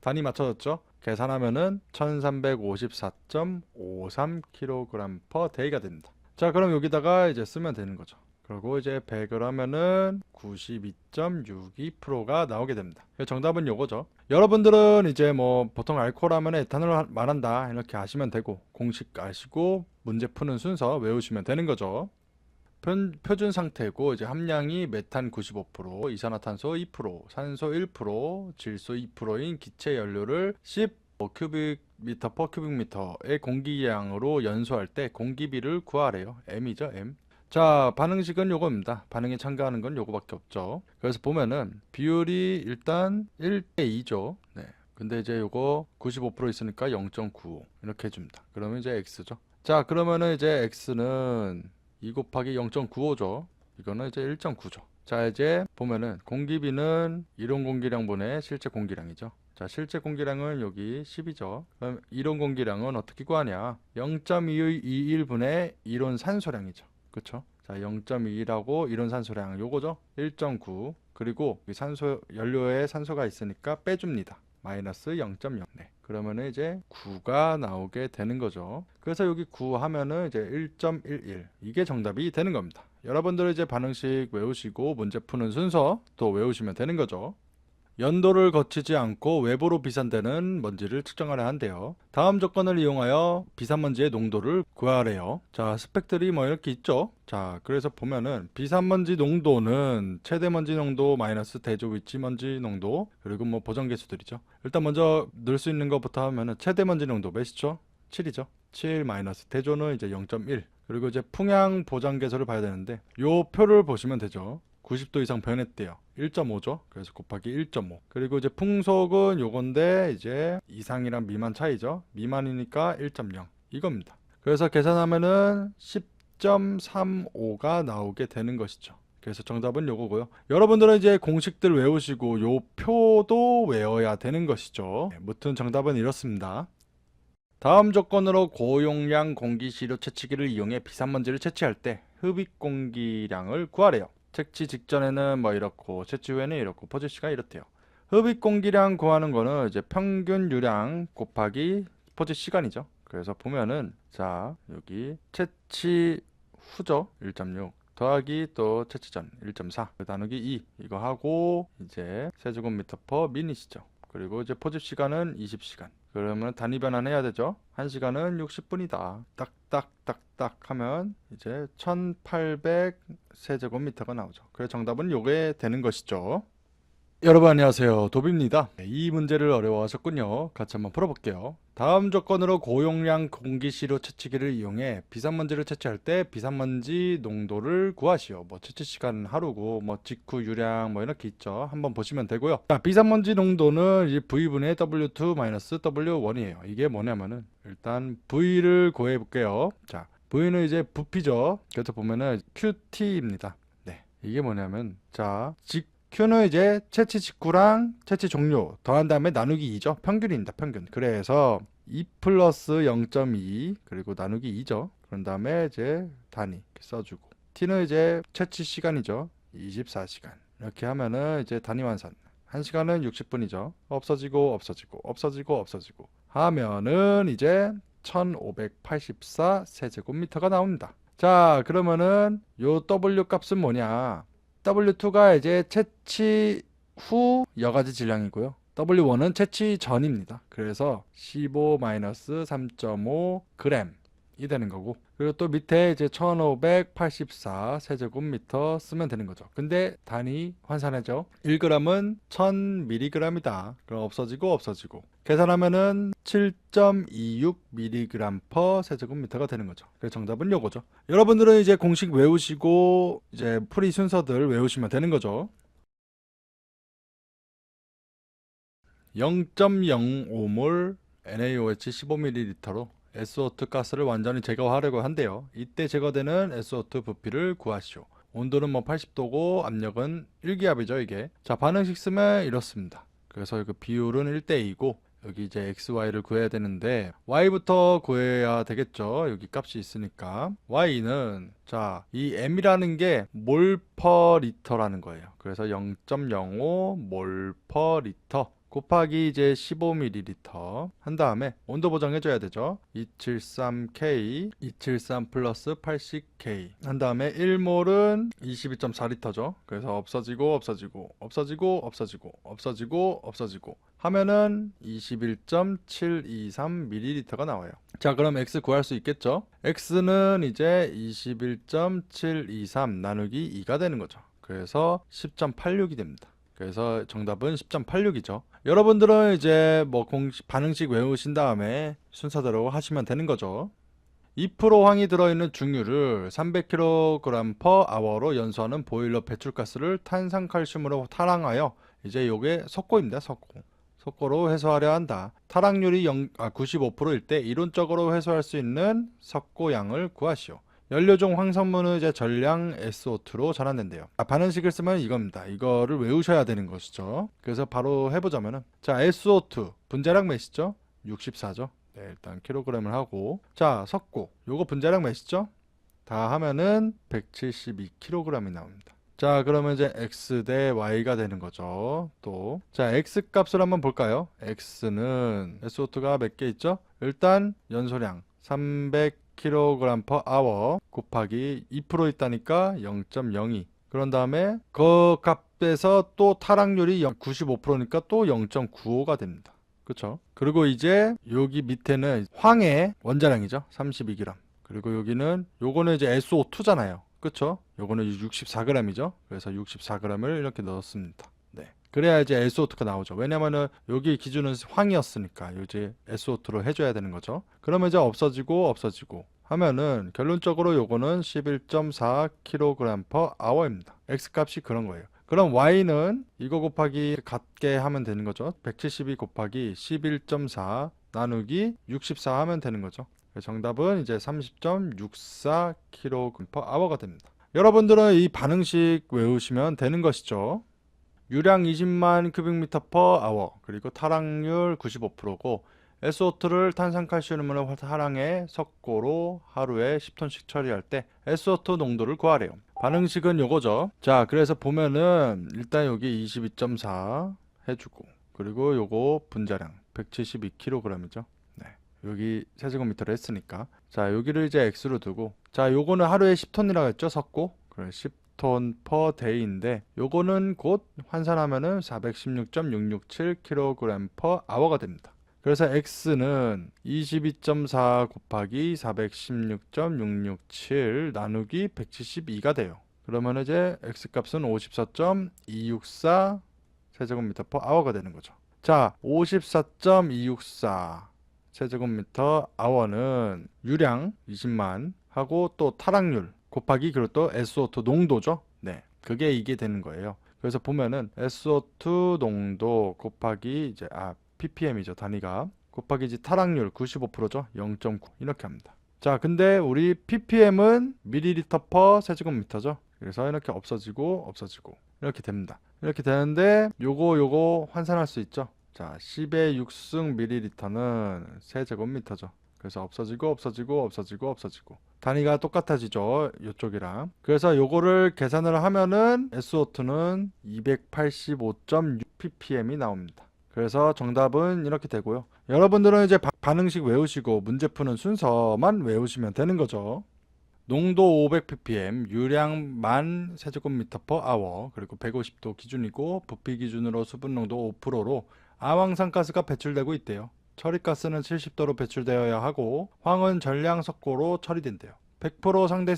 단위 맞춰졌죠? 계산하면은 1354.53kg per day가 됩니다. 자, 그럼 여기다가 이제 쓰면 되는 거죠. 그리고 이제 100을 하면은 92.62%가 나오게 됩니다. 정답은 요거죠. 여러분들은 이제 뭐 보통 알코올 하면 에탄올 말한다 이렇게 아시면 되고 공식 아시고 문제 푸는 순서 외우시면 되는 거죠. 표준 상태고 이제 함량이 메탄 95%, 이산화탄소 2%, 산소 1%, 질소 2%인 기체 연료를 10 큐빅미터 퍼 큐빅미터의 공기량으로 연소할 때 공기비를 구하래요. M이죠, M. 자, 반응식은 요겁니다. 반응에 참가하는 건 요거밖에 없죠. 그래서 보면은 비율이 일단 1대2죠. 네. 근데 이제 요거 95% 있으니까 0.95 이렇게 해줍니다. 그러면 이제 X죠. 자, 그러면은 이제 X는 2 곱하기 0.95죠. 이거는 이제 1.9죠. 자, 이제 보면은 공기비는 이론 공기량분의 실제 공기량이죠. 자, 실제 공기량은 여기 10이죠. 그럼 이론 공기량은 어떻게 구하냐? 0.221분의 이론 산소량이죠. 그쵸? 자, 0.2라고 이론 산소량 요거죠? 1.9 그리고 산소 연료에 산소가 있으니까 빼줍니다. 마이너스 0.0. 네. 그러면은 이제 9가 나오게 되는 거죠. 그래서 여기 9 하면은 이제 1.11 이게 정답이 되는 겁니다. 여러분들 이제 반응식 외우시고 문제 푸는 순서 또 외우시면 되는 거죠. 연도를 거치지 않고 외부로 비산되는 먼지를 측정하려 한대요. 다음 조건을 이용하여 비산먼지의 농도를 구하래요. 자, 스펙들이 뭐 이렇게 있죠. 자, 그래서 보면은 비산먼지 농도는 최대먼지 농도 마이너스 대조위치먼지 농도 그리고 뭐 보정계수들이죠. 일단 먼저 넣을 수 있는 것부터 하면은 최대먼지 농도 몇이죠? 7이죠. 7 마이너스 대조는 이제 0.1 그리고 이제 풍향 보정계수를 봐야 되는데 요 표를 보시면 되죠. 90도 이상 변했대요. 1.5죠. 그래서 곱하기 1.5. 그리고 이제 풍속은 요건데 이제 이상이랑 미만 차이죠. 미만이니까 1.0 이겁니다. 그래서 계산하면은 10.35가 나오게 되는 것이죠. 그래서 정답은 요거고요. 여러분들은 이제 공식들 외우시고 요 표도 외워야 되는 것이죠. 무튼 정답은 이렇습니다. 다음 조건으로 고용량 공기시료 채취기를 이용해 비산먼지를 채취할 때 흡입 공기량을 구하래요. 채취 직전에는 뭐 이렇고 채취 후에는 이렇고 포집시가 이렇대요. 흡입 공기량 구하는 거는 이제 평균 유량 곱하기 포집 시간이죠. 그래서 보면은 자, 여기 채취 후죠. 1.6 더하기 또 채취 전 1.4 나누기 2 이거 하고 이제 세제곱미터 퍼 미닛이죠. 그리고 이제 포집 시간은 20시간. 그러면 단위 변환해야 되죠. 1시간은 60분이다. 딱딱딱딱 하면 이제 1800 세제곱미터가 나오죠. 그래서 정답은 요게 되는 것이죠. 여러분 안녕하세요. 도비입니다. 이 문제를 어려워하셨군요. 같이 한번 풀어볼게요. 다음 조건으로 고용량 공기시료 채취기를 이용해 비산먼지를 채취할 때 비산먼지 농도를 구하시오. 뭐 채취 시간은 하루고 뭐 직후 유량 뭐 이렇게 있죠. 한번 보시면 되고요. 자, 비산먼지 농도는 이제 V분의 W2-W1이에요. 이게 뭐냐면은 일단 V를 구해 볼게요. 자, V는 이제 부피죠. 그래서 보면은 QT입니다. 네, 이게 뭐냐면 자, Q는 이제 채취 직후랑 채취 종료 더한 다음에 나누기 2죠. 평균입니다. 평균. 그래서 2 플러스 0.2 그리고 나누기 2죠. 그런 다음에 이제 단위 써주고 T는 이제 채취 시간이죠. 24시간. 이렇게 하면은 이제 단위 완산. 1시간은 60분이죠. 없어지고 없어지고 없어지고 없어지고 하면은 이제 1584 세제곱미터가 나옵니다. 자, 그러면은 요 W 값은 뭐냐? W2가 이제 채취 후 여가지 질량이고요. W1은 채취 전입니다. 그래서 15-3.5g이 되는 거고, 그리고 또 밑에 이제 1584 세제곱미터 쓰면 되는 거죠. 근데 단위 환산하죠. 1g은 1000mg이다. 그럼 없어지고 없어지고 계산하면은 7.26mg per 세제곱미터가 되는 거죠. 그래서 정답은 요거죠. 여러분들은 이제 공식 외우시고 이제 풀이 순서들 외우시면 되는 거죠. 0.05몰 NaOH 15ml로 SO2 가스를 완전히 제거하려고 한대요. 이때 제거되는 SO2 부피를 구하시오. 온도는 뭐 80도고 압력은 1기압이죠, 이게. 자, 반응식 쓰면 이렇습니다. 그래서 그 비율은 1대2고 여기 이제 XY를 구해야 되는데 Y부터 구해야 되겠죠. 여기 값이 있으니까. Y는 자, 이 M이라는 게 몰 퍼 리터라는 거예요. 그래서 0.05 몰 퍼 리터 곱하기 이제 15ml 한 다음에 온도 보정해줘야 되죠. 273K 273 플러스 80K 한 다음에 1몰은 22.4리터죠. 그래서 없어지고 없어지고 없어지고 없어지고 없어지고 없어지고 하면은 21.723ml가 나와요. 자, 그럼 X 구할 수 있겠죠. X는 이제 21.723 나누기 2가 되는 거죠. 그래서 10.86이 됩니다. 그래서 정답은 10.86이죠. 여러분들은 이제 뭐 공식 반응식 외우신 다음에 순서대로 하시면 되는 거죠. 2% 황이 들어있는 중유를 300kg per hour로 연소하는 보일러 배출가스를 탄산칼슘으로 탈항하여 이제 요게 석고입니다. 석고로 해소하려 한다. 탈항률이 95%일 때 이론적으로 해소할 수 있는 석고양을 구하시오. 연료중 황성분은 이제 전량 SO2로 전환된대요. 반응식을 쓰면 이겁니다. 이거를 외우셔야 되는 것이죠. 그래서 바로 해보자면은 자, SO2 분자량 몇이죠? 64죠. 네, 일단 킬로그램을 하고 자, 석고 요거 분자량 몇이죠? 다 하면은 172kg이 나옵니다. 자, 그러면 이제 X 대 Y가 되는 거죠. 또 자, X 값을 한번 볼까요? X는 SO2가 몇 개 있죠? 일단 연소량 300kg per hour 곱하기 2% 있다니까 0.02 그런 다음에 그 값에서 또 탈항률이 95%니까 또 0.95가 됩니다. 그쵸? 그리고 이제 여기 밑에는 황의 원자량이죠. 32g. 그리고 여기는 요거는 이제 SO2잖아요. 그쵸? 요거는 64g이죠. 그래서 64g을 이렇게 넣었습니다. 네. 그래야 이제 SO2가 나오죠. 왜냐면은 여기 기준은 황이었으니까 이제 SO2로 해줘야 되는 거죠. 그러면 이제 없어지고 없어지고 하면은 결론적으로 요거는 11.4kg per hour입니다. X 값이 그런 거예요. 그럼 Y는 이거 곱하기 같게 하면 되는 거죠. 172 곱하기 11.4 나누기 64 하면 되는 거죠. 정답은 이제 30.64kg per hour가 됩니다. 여러분들은 이 반응식 외우시면 되는 것이죠. 유량 20만 큐빅미터 per hour 그리고 탈항률 95%고 SO2를 탄산칼슘으로 탈항해 석고로 하루에 10톤씩 처리할 때 SO2 농도를 구하래요. 반응식은 요거죠. 자, 그래서 보면은 일단 여기 22.4 해주고 그리고 요거 분자량 172kg이죠. 네, 여기 세제곱미터를 했으니까 자, 여기를 이제 X로 두고 자, 요거는 하루에 10톤이라고 했죠. 석고 그래 10톤 per day인데 요거는 곧 환산하면은 416.667kg per hour가 됩니다. 그래서 x는 22.4 곱하기 416.667 나누기 172가 돼요. 그러면 이제 x 값은 54.264 세제곱미터 per hour가 되는 거죠. 자, 54.264 세제곱미터 hour는 유량 20만 하고 또 타락률 곱하기 그리고 또 SO2 농도죠. 네, 그게 이게 되는 거예요. 그래서 보면은 SO2 농도 곱하기 이제 ppm이죠. 단위가 곱하기 이제 타락률 95%죠. 0.9 이렇게 합니다. 자, 근데 우리 ppm은 밀리리터 per 세제곱미터죠. 그래서 이렇게 없어지고 이렇게 됩니다. 이렇게 되는데 요거 환산할 수 있죠. 자, 10의 6승 밀리리터는 세제곱미터죠. 그래서 없어지고 단위가 똑같아지죠. 이쪽이랑. 그래서 요거를 계산을 하면은 SO2는 285.6 ppm이 나옵니다. 그래서 정답은 이렇게 되고요. 여러분들은 이제 반응식 외우시고 문제 푸는 순서만 외우시면 되는 거죠. 농도 500ppm, 유량 10,000 세제곱미터 per hour, 그리고 150도 기준이고 부피 기준으로 수분 농도 5%로 아황산가스가 배출되고 있대요. 처리가스는 70도로 배출되어야 하고 황은 전량 석고로 처리된대요. 100% 상대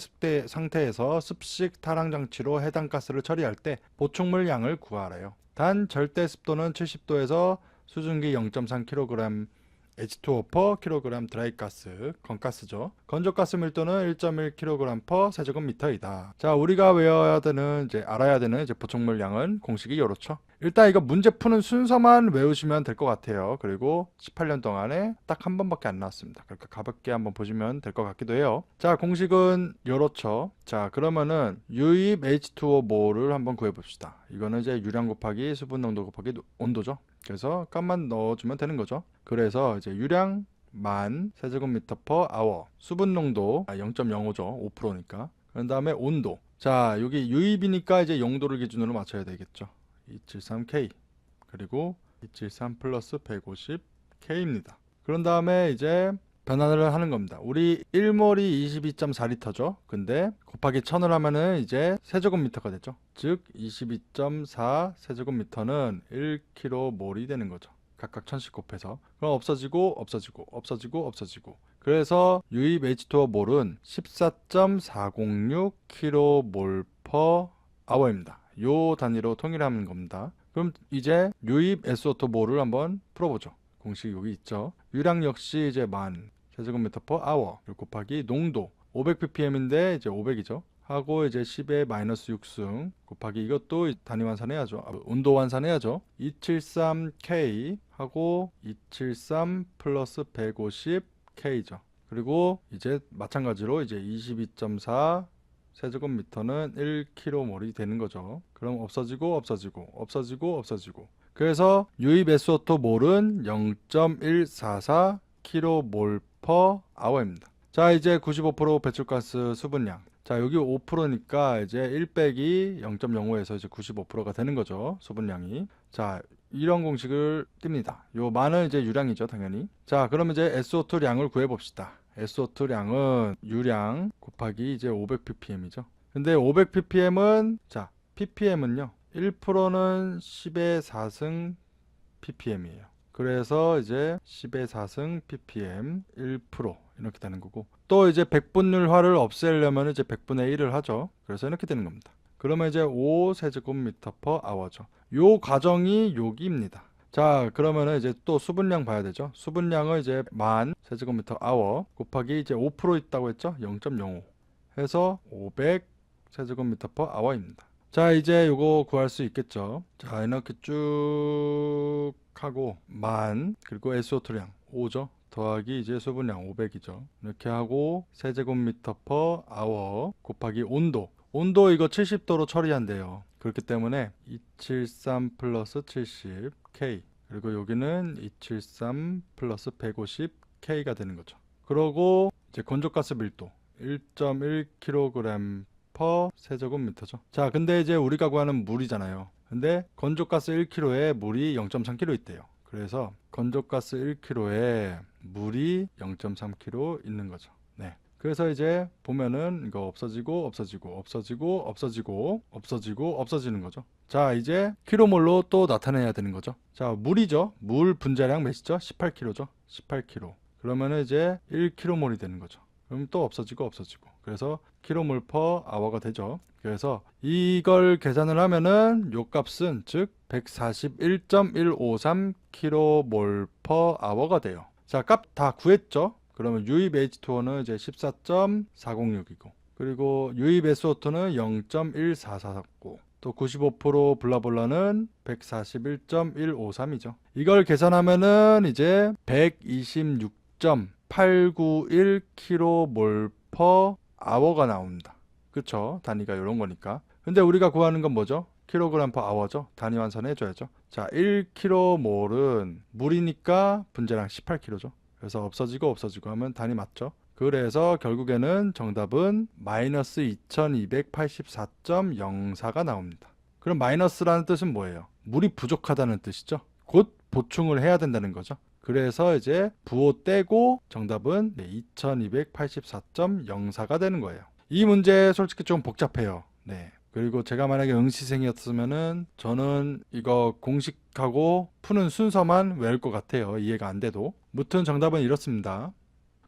상태에서 습식 타랑 장치로 해당 가스를 처리할 때 보충물 양을 구하래요. 단 절대 습도는 70도에서 수증기 0.3kg H2O per kg 드라이 가스, 건가스죠. 건조가스 밀도는 1.1kg per 세제곱미터이다. 자, 우리가 외워야 되는 이제 알아야 되는 이제 보충물 양은 공식이 이렇죠. 일단 이거 문제 푸는 순서만 외우시면 될 것 같아요. 그리고 18년 동안에 딱 한 번밖에 안 나왔습니다. 그러니까 가볍게 한번 보시면 될 것 같기도 해요. 자, 공식은 이렇죠. 자, 그러면은 유입 H2O 몰을 한번 구해봅시다. 이거는 이제 유량 곱하기 수분 농도 곱하기 온도죠. 그래서 값만 넣어주면 되는 거죠. 그래서 이제 유량 10,000 세제곱미터 per hour, 수분 농도 0.05죠. 5%니까. 그런 다음에 온도. 자, 여기 유입이니까 이제 0도를 기준으로 맞춰야 되겠죠. 273K 그리고 273 플러스 150K입니다. 그런 다음에 이제 변환을 하는 겁니다. 우리 1몰이 22.4리터죠. 근데 곱하기 1000을 하면은 이제 세제곱미터가 되죠. 즉 22.4 세제곱미터는 1kmol이 되는 거죠. 각각 1000씩 곱해서. 그럼 없어지고 그래서 유입 H2O 몰은 14.406 kmol per hour입니다. 요 단위로 통일하는 겁니다. 그럼 이제 유입 SO2 몰을 한번 풀어보죠. 공식이 여기 있죠. 유량 역시 이제 10,000 세제곱미터 per hour 곱하기 농도 500ppm인데 이제 500이죠. 하고 이제 10의 마이너스 6승 곱하기 이것도 단위 환산해야죠. 온도 환산해야죠. 273K 하고 273 플러스 150K죠. 그리고 이제 마찬가지로 이제 22.4 세제곱미터는 1kmol이 되는 거죠. 그럼 없어지고 그래서 유입 SO2 몰은 0.144 kmol per hour입니다. 자, 이제 95% 배출가스 수분량. 자, 여기 5%니까 이제 1 빼기 0.05에서 이제 95%가 되는 거죠. 수분량이. 자, 이런 공식을 띱니다. 요 만은 이제 유량이죠, 당연히. 자, 그럼 이제 SO2 량을 구해 봅시다. SO2 량은 유량 곱하기 이제 500ppm이죠. 근데 500ppm은 자, ppm은요. 1%는 10의 4승 ppm이에요. 그래서 이제 10의 4승 ppm 1% 이렇게 되는 거고 또 이제 백분율화를 없애려면 이제 100분의 1을 하죠. 그래서 이렇게 되는 겁니다. 그러면 이제 5 세제곱미터 per hour죠. 요 과정이 여기입니다. 자, 그러면은 이제 또 수분량 봐야 되죠. 수분량을 이제 10,000 세제곱미터 hour 곱하기 이제 5% 있다고 했죠. 0.05 해서 500 세제곱미터 per hour입니다. 자, 이제 요거 구할 수 있겠죠. 자, 이렇게 쭉 하고 10,000 그리고 SO2량 5죠. 더하기 이제 수분량 500이죠. 이렇게 하고 세제곱미터 per hour 곱하기 온도. 온도 이거 70도로 처리한대요. 그렇기 때문에 273 플러스 70K 그리고 여기는 273 플러스 150K가 되는 거죠. 그러고 이제 건조가스 밀도 1.1kg per 세제곱미터죠. 자, 근데 이제 우리가 구하는 물이잖아요. 근데 건조가스 1kg에 물이 0.3kg 있대요. 그래서 건조가스 1kg에 물이 0.3kg 있는 거죠. 네. 그래서 이제 보면은 이거 없어지고 없어지고 없어지고 없어지고 없어지고 없어지는 거죠. 자, 이제 킬로몰로 또 나타내야 되는 거죠. 자, 물이죠. 물 분자량 몇이죠? 18kg죠. 18kg. 그러면은 이제 1km몰이 되는 거죠. 그럼 또 없어지고 없어지고. 그래서 킬로몰 퍼 아워가 되죠. 그래서 이걸 계산을 하면은 요 값은 즉 141.153 킬로몰 퍼 아워가 돼요. 자, 값 다 구했죠. 그러면 유입 H2O는 이제 14.406이고, 그리고 유입 SO2는 0.1449, 또 95% 블라블라는 141.153이죠. 이걸 계산하면은 이제 126.891 킬로몰 퍼 아워가 나옵니다. 그쵸? 단위가 이런 거니까. 근데 우리가 구하는 건 뭐죠? 킬로그램 퍼 아워죠. 단위 환산해 줘야죠. 자, 1킬로몰은 물이니까 분자량 18kg죠. 그래서 없어지고 없어지고 하면 단위 맞죠. 그래서 결국에는 정답은 마이너스 2284.04가 나옵니다. 그럼 마이너스라는 뜻은 뭐예요? 물이 부족하다는 뜻이죠. 곧 보충을 해야 된다는 거죠. 그래서 이제 부호 떼고 정답은 2284.04가 되는 거예요. 이 문제 솔직히 좀 복잡해요. 네. 그리고 제가 만약에 응시생이었으면은 저는 이거 공식하고 푸는 순서만 외울 것 같아요. 이해가 안 돼도. 무튼 정답은 이렇습니다.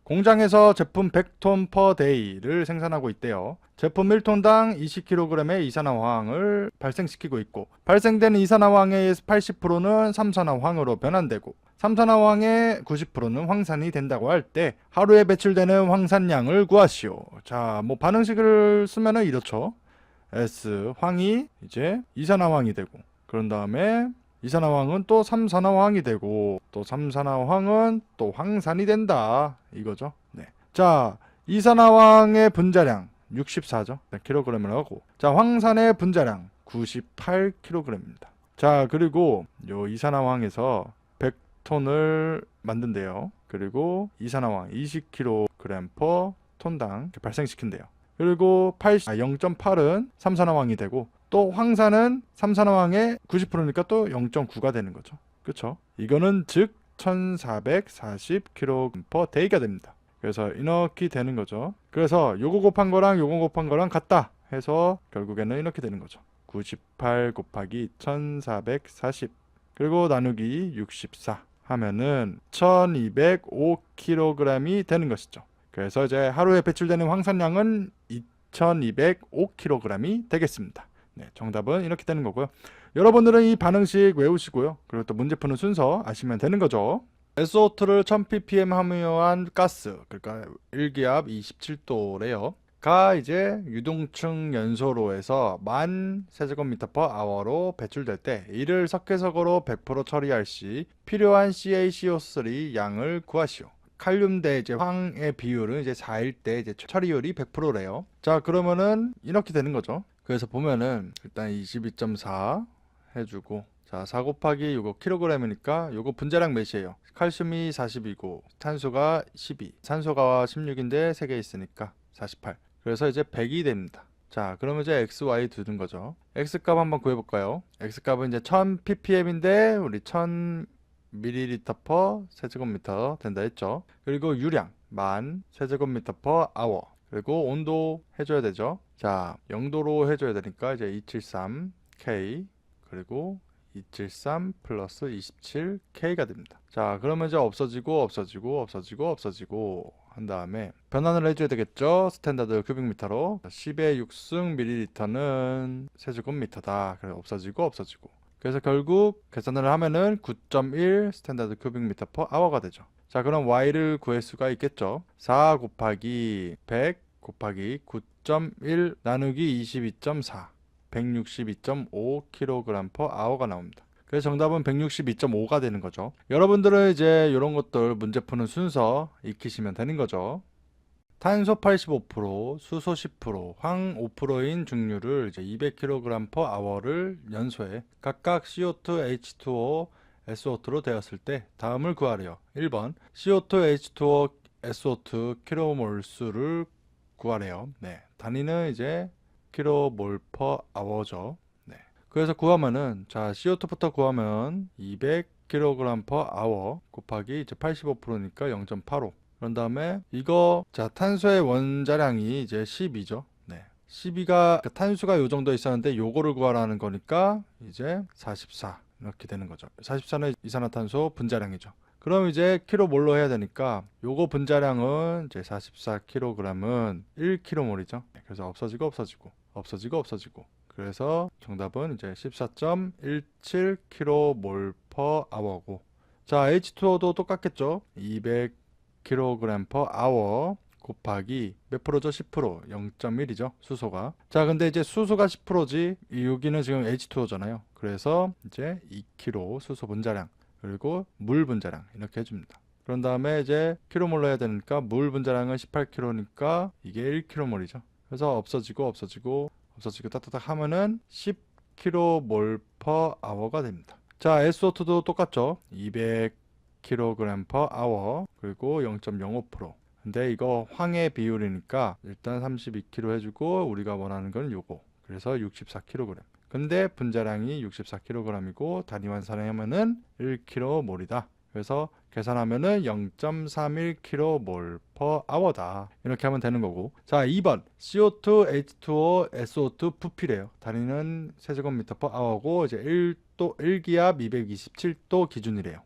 공장에서 제품 100톤 per day를 생산하고 있대요. 제품 1톤당 20kg의 이산화황을 발생시키고 있고, 발생되는 이산화황의 80%는 삼산화황으로 변환되고, 삼산화황의 90%는 황산이 된다고 할 때 하루에 배출되는 황산량을 구하시오. 자, 뭐 반응식을 쓰면은 이렇죠. S 황이 이제 이산화황이 되고, 그런 다음에 이산화황은 또 삼산화황이 되고, 또 삼산화황은 또 황산이 된다 이거죠. 네. 자, 이산화황의 분자량 64죠. 네, 킬로그램을 하고, 자, 황산의 분자량 98kg입니다. 자, 그리고 요 이산화황에서 100톤을 만든대요. 그리고 이산화황 20kg per 톤당 이렇게 발생시킨대요. 그리고 0.8은 삼산화황이 되고, 또 황산은 삼산화황의 90%니까 또 0.9가 되는 거죠. 그렇죠? 이거는 즉 1440kg per day가 됩니다. 그래서 이렇게 되는 거죠. 그래서 요거 곱한 거랑 요거 곱한 거랑 같다 해서 결국에는 이렇게 되는 거죠. 98 곱하기 1440 그리고 나누기 64 하면은 1205kg이 되는 것이죠. 그래서 이제 하루에 배출되는 황산량은 2205kg이 되겠습니다. 네, 정답은 이렇게 되는 거고요. 여러분들은 이 반응식 외우시고요. 그리고 또 문제 푸는 순서 아시면 되는 거죠. SO2를 1000ppm 함유한 가스, 그러니까 일기압 27도래요. 가 이제 유동층 연소로에서 10,000 세제곱미터 per hour로 배출될 때 이를 석회석으로 100% 처리할 시 필요한 CaCO3 양을 구하시오. 칼륨 대 이제 황의 비율은 이제 4일 때 이제 처리율이 100%래요. 자, 그러면은 이렇게 되는 거죠. 그래서 보면은 일단 22.4 해주고, 자, 4 곱하기 요거 킬로그램이니까 요거 분자량 몇이에요? 칼슘이 40이고 탄소가 12, 산소가 16인데 3개 있으니까 48. 그래서 이제 100이 됩니다. 자, 그러면 이제 x, y 두는 거죠. x 값 한번 구해볼까요? x 값은 이제 1000ppm인데 우리 1000ml per 세제곱미터 된다 했죠. 그리고 유량 10,000 세제곱미터 per hour. 그리고 온도 해줘야 되죠. 자, 0도로 해줘야 되니까 이제 273K 그리고 273 플러스 27K가 됩니다. 자, 그러면 이제 없어지고 없어지고 없어지고 없어지고 한 다음에 변환을 해줘야 되겠죠. 스탠다드 큐빅미터로 10의 6승 밀리리터는 세제곱미터다. 그래서 없어지고 없어지고. 그래서 결국 계산을 하면은 9.1 스탠다드 큐빅미터 per hour가 되죠. 자, 그럼 y를 구할 수가 있겠죠. 4 곱하기 100 곱하기 9.1 나누기 22.4 162.5kg per hour가 나옵니다. 그래서 정답은 162.5가 되는 거죠. 여러분들은 이제 이런 것들 문제 푸는 순서 익히시면 되는 거죠. 탄소 85%, 수소 10%, 황 5%인 중류를 이제 200kg per hour를 연소해 각각 CO2, H2O, SO2로 되었을 때 다음을 구하래요. 1번 CO2, H2O, SO2 킬로몰수를 구하래요. 네, 단위는 이제 킬로몰 per hour죠. 네. 그래서 구하면은 자, CO2부터 구하면 200kg per hour 곱하기 이제 85%니까 0.85 그런 다음에 이거 자 탄소의 원자량이 이제 12죠. 네. 12가 탄수가 요 정도 있었는데 요거를 구하라는 거니까 이제 44 이렇게 되는 거죠. 44는 이산화탄소 분자량이죠. 그럼 이제 킬로몰로 해야 되니까 요거 분자량은 이제 44kg은 1kmol이죠. 그래서 없어지고 없어지고 없어지고 없어지고 그래서 정답은 이제 14.17kmol/h고 자 H2O도 똑같겠죠. 200kg/h 곱하기 몇 프로죠? 10%, 0.1이죠. 수소가. 자, 근데 이제 수소가 10%지 여기는 지금 H2O잖아요. 그래서 이제 2kg 수소 분자량 그리고 물 분자량 이렇게 해줍니다. 그런 다음에 이제 킬로몰로 해야 되니까 물 분자량은 18kg니까 이게 1kmol이죠. 그래서 없어지고 없어지고 없어지고 딱딱딱 하면은 10kmol/h가 됩니다. 자, SO2도 똑같죠. 200kg/h 그리고 0.05%. 근데 이거 황의 비율이니까 일단 32kg 해주고 우리가 원하는 건 요거. 그래서 64kg. 근데 분자량이 64kg이고 단위 환산하면은 1kmol이다. 그래서 계산하면은 0.31kmol/h다. 이렇게 하면 되는 거고. 자, 2번 CO2, H2O, SO2 부피래요. 단위는 세제곱미터/h고 이제 1기압 227도 기준이래요.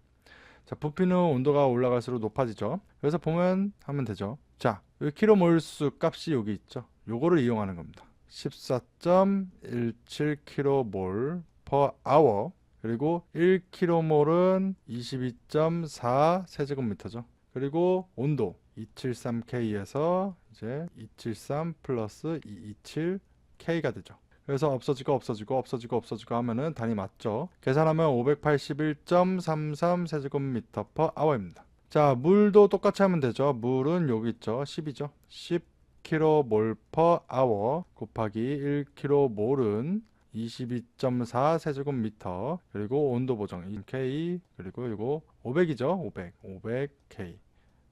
자, 부피는 온도가 올라갈수록 높아지죠. 그래서 보면 하면 되죠. 자, 여기 킬로몰수 값이 여기 있죠. 요거를 이용하는 겁니다. 14.17kmol/h 그리고 1kmol은 22.4 세제곱미터죠. 그리고 온도 273K에서 이제 273 플러스 227K가 되죠. 그래서 없어지고 없어지고 없어지고 없어지고 하면은 단위 맞죠. 계산하면 581.33 세제곱미터/h입니다. 자, 물도 똑같이 하면 되죠. 물은 여기 있죠. 10이죠. 10kmol/h 곱하기 1kmol은 22.4 세제곱미터 그리고 온도 보정 2K 그리고 이거 500이죠. 500K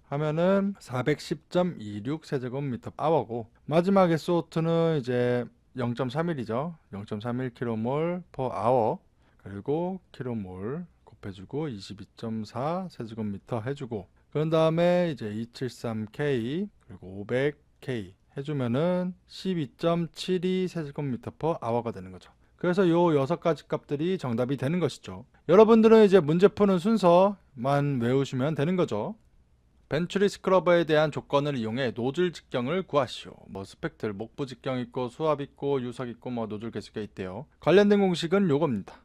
하면은 410.26 세제곱미터/h고 마지막 SO2는 이제 0.31이죠. 0.31kmol/h 그리고 kmol 곱해주고 22.4 세제곱미터 해주고 그런 다음에 이제 273K 그리고 500K 해주면은 12.72 세제곱미터/h가 되는 거죠. 그래서 요 6가지 값들이 정답이 되는 것이죠. 여러분들은 이제 문제 푸는 순서만 외우시면 되는 거죠. 벤츄리 스크러버에 대한 조건을 이용해 노즐 직경을 구하시오. 뭐 스펙틀, 목부 직경 있고 수압 있고 유석 있고 뭐 노즐 개수가 있대요. 관련된 공식은 요겁니다.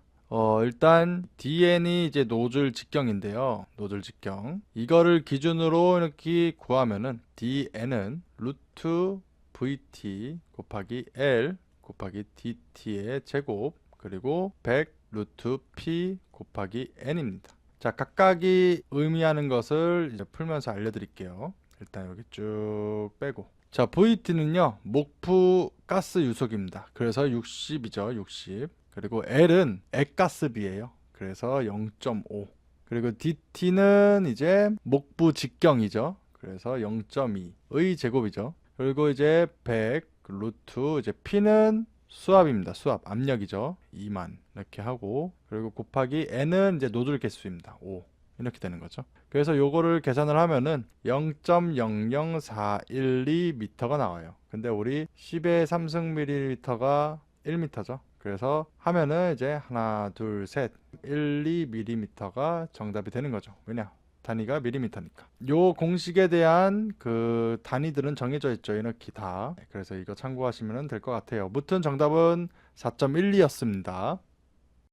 일단 DN이 이제 노즐 직경인데요. 노즐 직경. 이거를 기준으로 이렇게 구하면은 DN은 루트 VT 곱하기 L 곱하기 DT의 제곱 그리고 100 루트 P 곱하기 N입니다. 자, 각각이 의미하는 것을 이제 풀면서 알려드릴게요. 일단 여기 쭉 빼고. 자, VT는요, 목부 가스 유속입니다. 그래서 60이죠, 60. 그리고 L은 액가스비예요. 그래서 0.5. 그리고 DT는 이제 목부 직경이죠. 그래서 0.2의 제곱이죠. 그리고 이제 100 루트 이제 P는 수압입니다. 수압, 압력이죠. 2만 이렇게 하고 그리고 곱하기 n은 이제 노즐 개수입니다. 5 이렇게 되는 거죠. 그래서 요거를 계산을 하면은 0.00412m가 나와요. 근데 우리 10의 3승 밀리리터가 1m죠. 그래서 하면은 이제 하나, 둘, 셋, 1, 2mm가 정답이 되는 거죠. 왜냐? 단위가 밀리미터니까. 요 공식에 대한 그 단위들은 정해져 있죠. 이렇게 다. 그래서 이거 참고하시면 될 것 같아요. 무튼 정답은 4.12였습니다.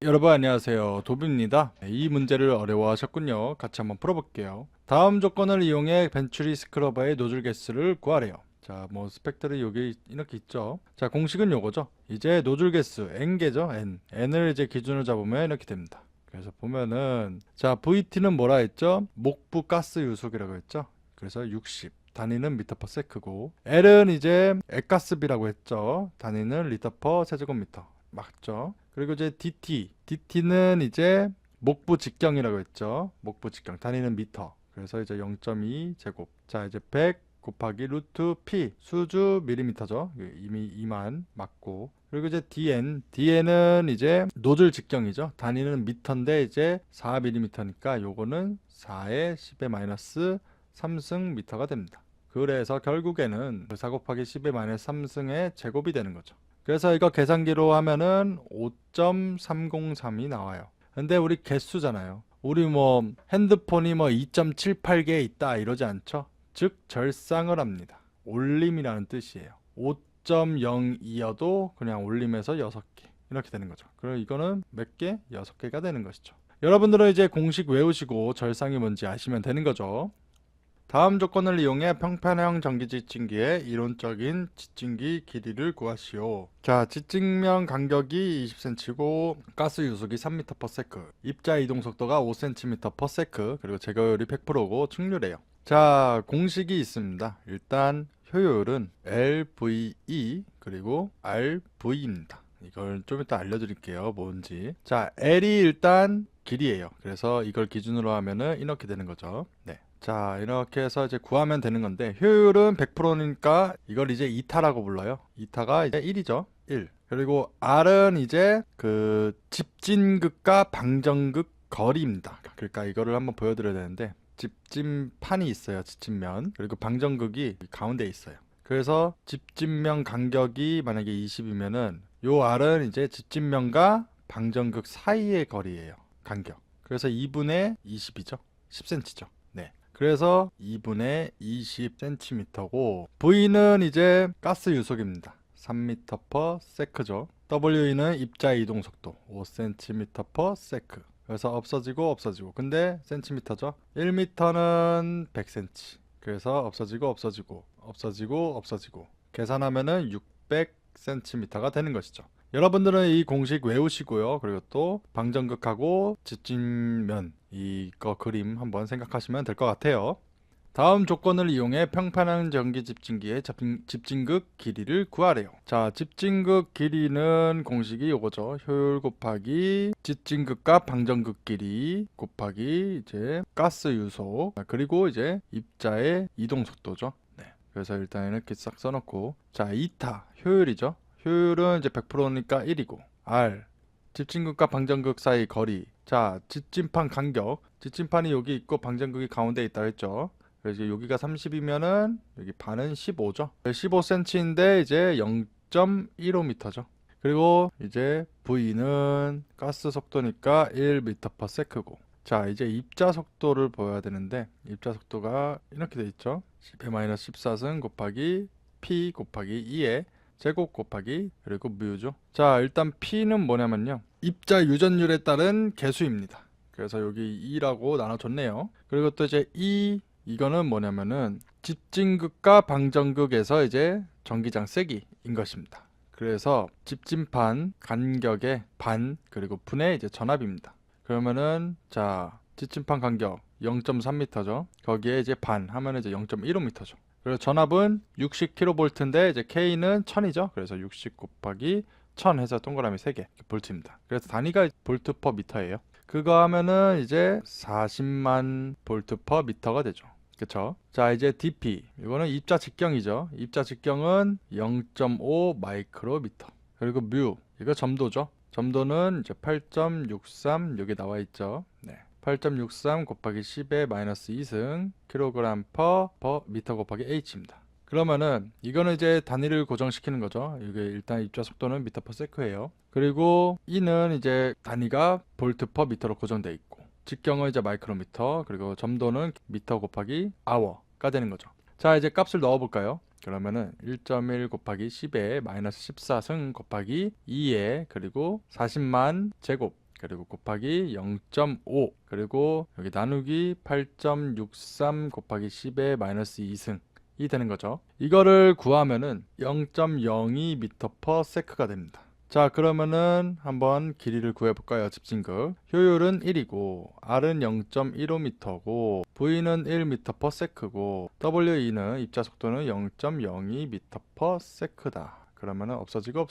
여러분 안녕하세요. 도비입니다. 이 문제를 어려워하셨군요. 같이 한번 풀어볼게요. 다음 조건을 이용해 벤츄리 스크러버의 노즐 개수를 구하래요. 자, 뭐 스펙트를 여기 이렇게 있죠. 자, 공식은 요거죠. 이제 노즐 개수 n개죠. n을 이제 기준으로 잡으면 이렇게 됩니다. 그래서 보면은 자, VT는 뭐라 했죠? 목부 가스 유속이라고 했죠. 그래서 60 단위는 미터 퍼 세크고 L은 이제 액가스비라고 했죠. 단위는 리터 퍼 세제곱미터 맞죠? 그리고 이제 DT는 이제 목부 직경이라고 했죠. 목부 직경 단위는 미터. 그래서 이제 0.2 제곱. 자, 이제 100 곱하기 루트 P 수주 밀리미터죠. 이미 2만 맞고 그리고 이제 DN은 이제 노즐 직경이죠. 단위는 미터인데 이제 4mm니까 요거는 4의 10의 마이너스 3승 미터가 됩니다. 그래서 결국에는 4 곱하기 10의 마이너스 3승의 제곱이 되는 거죠. 그래서 이거 계산기로 하면은 5.303이 나와요. 근데 우리 개수잖아요. 우리 뭐 핸드폰이 뭐 2.78개 있다 이러지 않죠? 즉 절상을 합니다. 올림이라는 뜻이에요. 5.02여도 그냥 올림에서 6개 이렇게 되는 거죠. 그럼 이거는 몇 개? 6개가 되는 것이죠. 여러분들은 이제 공식 외우시고 절상이 뭔지 아시면 되는 거죠. 다음 조건을 이용해 평판형 전기 지침기의 이론적인 지침기 길이를 구하시오. 자, 지침면 간격이 20cm고 가스 유속이 3m/s, 입자 이동 속도가 5cm/s, 그리고 제거율이 100%고 충률이에요. 자, 공식이 있습니다. 일단 효율은 LVE 그리고 RV입니다. 이걸 좀 이따 알려드릴게요. 뭔지. 자, L이 일단 길이에요. 그래서 이걸 기준으로 하면은 이렇게 되는 거죠. 네. 자, 이렇게 해서 이제 구하면 되는 건데 효율은 100%니까 이걸 이제 이타라고 불러요. 이타가 이제 1이죠. 1. 그리고 R은 이제 그 집진극과 방정극 거리입니다. 그러니까 이거를 한번 보여드려야 되는데 집진판이 있어요. 집진면. 그리고 방정극이 가운데 있어요. 그래서 집진면 간격이 만약에 20이면은 요 R은 이제 집진면과 방정극 사이의 거리예요. 간격. 그래서 2분의 20이죠. 10cm죠. 네. 그래서 2분의 20cm고 V는 이제 가스 유속입니다. 3m/s죠. W는 입자 이동 속도 5cm/s. 그래서 없어지고 근데 센티미터죠. 1m는 100cm. 그래서 없어지고 계산하면은 600cm가 되는 것이죠. 여러분들은 이 공식 외우시고요. 그리고 또 방정극하고 집진면 이거 그림 한번 생각하시면 될 것 같아요. 다음 조건을 이용해 평판형 전기 집진기의 집진극 길이를 구하래요. 자, 집진극 길이는 공식이 요거죠. 효율 곱하기 집진극과 방정극 길이 곱하기 이제 가스 유속 그리고 이제 입자의 이동 속도죠. 네. 그래서 일단 이렇게 싹 써놓고 자, 이타 효율이죠. 효율은 이제 100%니까 1이고 R 집진극과 방정극 사이 거리. 자, 집진판 간격. 집진판이 여기 있고 방정극이 가운데 있다 했죠. 그래서 여기가 30이면은 여기 반은 15죠. 15cm인데 이제 0.15m죠. 그리고 이제 V는 가스 속도니까 1m/s고. 자, 이제 입자 속도를 보여야 되는데 입자 속도가 이렇게 돼 있죠. 10의 -14승 곱하기 P 곱하기 2의 제곱 곱하기 그리고 뮤죠. 자, 일단 P는 뭐냐면요. 입자 유전율에 따른 개수입니다. 그래서 여기 2라고 나눠줬네요. 그리고 또 이제 이거는 뭐냐면은 집진극과 방정극에서 이제 전기장 세기인 것입니다. 그래서 집진판 간격의 반 그리고 분의 이제 전압입니다. 그러면은 자, 집진판 간격 0.3m죠. 거기에 이제 반 하면 이제 0.15m죠. 그리고 전압은 60kV인데 이제 K는 1000이죠. 그래서 60 곱하기 1000 해서 동그라미 3개 볼트입니다. 그래서 단위가 볼트 퍼 미터예요. 그거 하면은 이제 40만 볼트 퍼 미터가 되죠. 그쵸? 자, 이제 DP 이거는 입자 직경이죠. 입자 직경은 0.5 마이크로미터. 그리고 뮤 이거 점도죠. 점도는 이제 8.63 여기 나와 있죠. 네. 8.63 곱하기 10의 -2승 킬로그램 퍼 미터 곱하기 h입니다. 그러면은 이거는 이제 단위를 고정시키는 거죠. 이게 일단 입자 속도는 미터/s예요. 그리고 E는 이제 단위가 볼트 퍼 미터로 고정되어 있고 직경은 이제 마이크로미터 그리고 점도는 미터 곱하기 아워가 되는 거죠. 자, 이제 값을 넣어 볼까요? 그러면은 1.1 곱하기 10의 -14승 곱하기 2의 그리고 40만 제곱 그리고 곱하기 0.5 그리고 여기 나누기 8.63 곱하기 10의 -2승이 되는 거죠. 이거를 구하면은 0.02m/s가 됩니다. 자, 그러면은 한번 길이를 구해볼까요? 집진극 효율은 1이고 R은 0.15m고 V는 1m/s고 WE는 입자 속도는 0.02m/s다. 그러면은 없어지고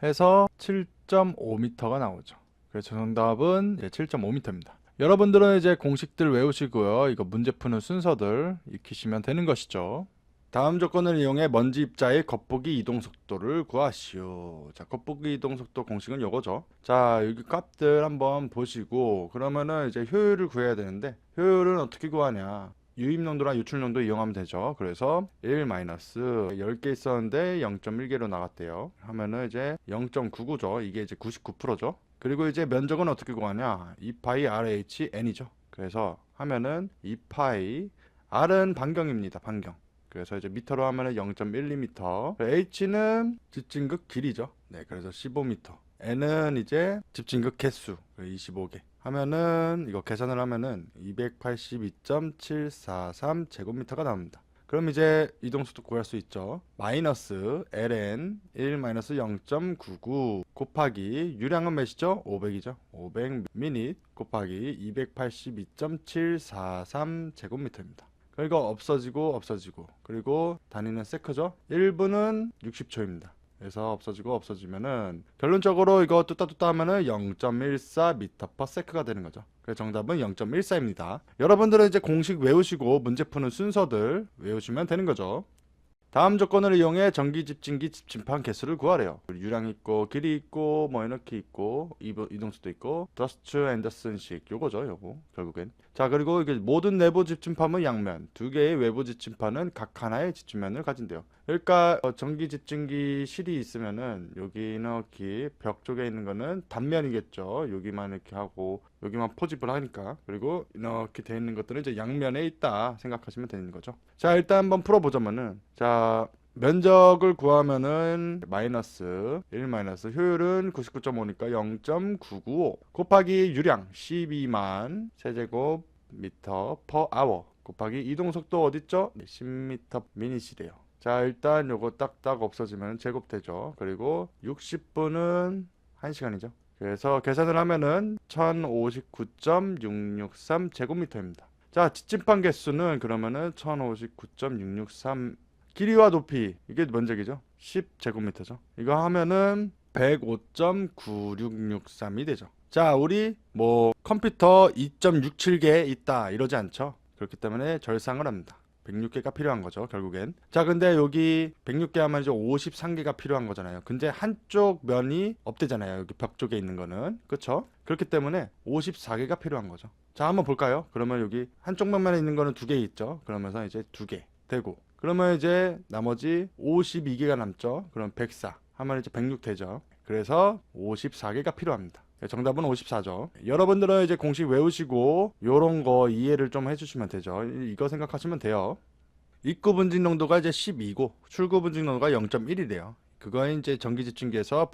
해서 7.5m가 나오죠. 그래서 정답은 7.5m입니다. 여러분들은 이제 공식들 외우시고요. 이거 문제 푸는 순서들 익히시면 되는 것이죠. 다음 조건을 이용해 먼지 입자의 겉보기 이동 속도를 구하시오. 자, 겉보기 이동 속도 공식은 요거죠. 자, 여기 값들 한번 보시고 그러면은 이제 효율을 구해야 되는데 효율은 어떻게 구하냐? 유입농도랑 유출농도 이용하면 되죠. 그래서 1 마이너스 10개 있었는데 0.1개로 나갔대요. 하면은 이제 0.99죠. 이게 이제 99%죠. 그리고 이제 면적은 어떻게 구하냐? 2파이 RH n이죠. 그래서 하면은 2파이 R은 반경입니다. 반경. 그래서 이제 미터로 하면은 0.12m. H는 집진극 길이죠. 네, 그래서 15m. N은 이제 집진극 개수 25개. 하면은 이거 계산을 하면은 282.743 제곱미터가 나옵니다. 그럼 이제 이동속도 구할 수 있죠. 마이너스 ln 1 마이너스 0.99 곱하기 유량은 몇이죠? 500이죠. 500 미닛 곱하기 282.743 제곱미터입니다. 그리고 없어지고 없어지고 그리고 단위는 세크죠. 1분은 60초입니다. 그래서 없어지고 없어지면은 결론적으로 이거 뚜따뚜따 하면은 0.14 m/s가 되는 거죠. 그래서 정답은 0.14입니다. 여러분들은 이제 공식 외우시고 문제 푸는 순서들 외우시면 되는 거죠. 다음 조건을 이용해 전기 집진기 집진판 개수를 구하래요. 유량 있고 길이 있고 뭐 에너지 있고 이동수도 있고 더스트 앤더슨식 요거죠. 요거 결국엔. 자, 그리고 이게 모든 내부 집진판은 양면, 두 개의 외부 집진판은 각 하나의 집진면을 가진대요. 그러니까 전기 집진기 실이 있으면은 여기 이렇게 벽 쪽에 있는 거는 단면이겠죠. 여기만 이렇게 하고 여기만 포집을 하니까. 그리고 이렇게 돼 있는 것들은 이제 양면에 있다 생각하시면 되는 거죠. 자, 일단 한번 풀어보자면은, 자, 면적을 구하면은 마이너스 1 마이너스 효율은 99.5니까 0.995 곱하기 유량 12만 세제곱미터 per hour 곱하기 이동속도 어딨죠? 10m 미닛이래요. 자, 일단 요거 딱딱 없어지면 제곱되죠. 그리고 60분은 1시간이죠. 그래서 계산을 하면은 1059.663 제곱미터입니다. 자, 집진판 개수는 그러면은 1059.663 길이와 높이 이게 면적이죠. 10제곱미터죠. 이거 하면은 105.9663이 되죠. 자, 우리 뭐 컴퓨터 2.67개 있다 이러지 않죠. 그렇기 때문에 절상을 합니다. 106개가 필요한 거죠, 결국엔. 자, 근데 여기 106개 하면 이제 53개가 필요한 거잖아요. 근데 한쪽 면이 없대잖아요. 여기 벽 쪽에 있는 거는. 그쵸? 그렇기 때문에 54개가 필요한 거죠. 자, 한번 볼까요? 그러면 여기 한쪽 면만에 있는 거는 2개 있죠. 그러면서 이제 2개 되고. 그러면 이제 나머지 52개가 남죠. 그럼 104 하면 이제 106 되죠. 그래서 54개가 필요합니다. 정답은 54죠. 여러분들은 이제 공식 외우시고 요런 거 이해를 좀 해주시면 되죠. 이거 생각하시면 돼요. 입구 분진 농도가 이제 12고 출구 분진 농도가 0.1이래요. 그거는 이제 전기 집중기에서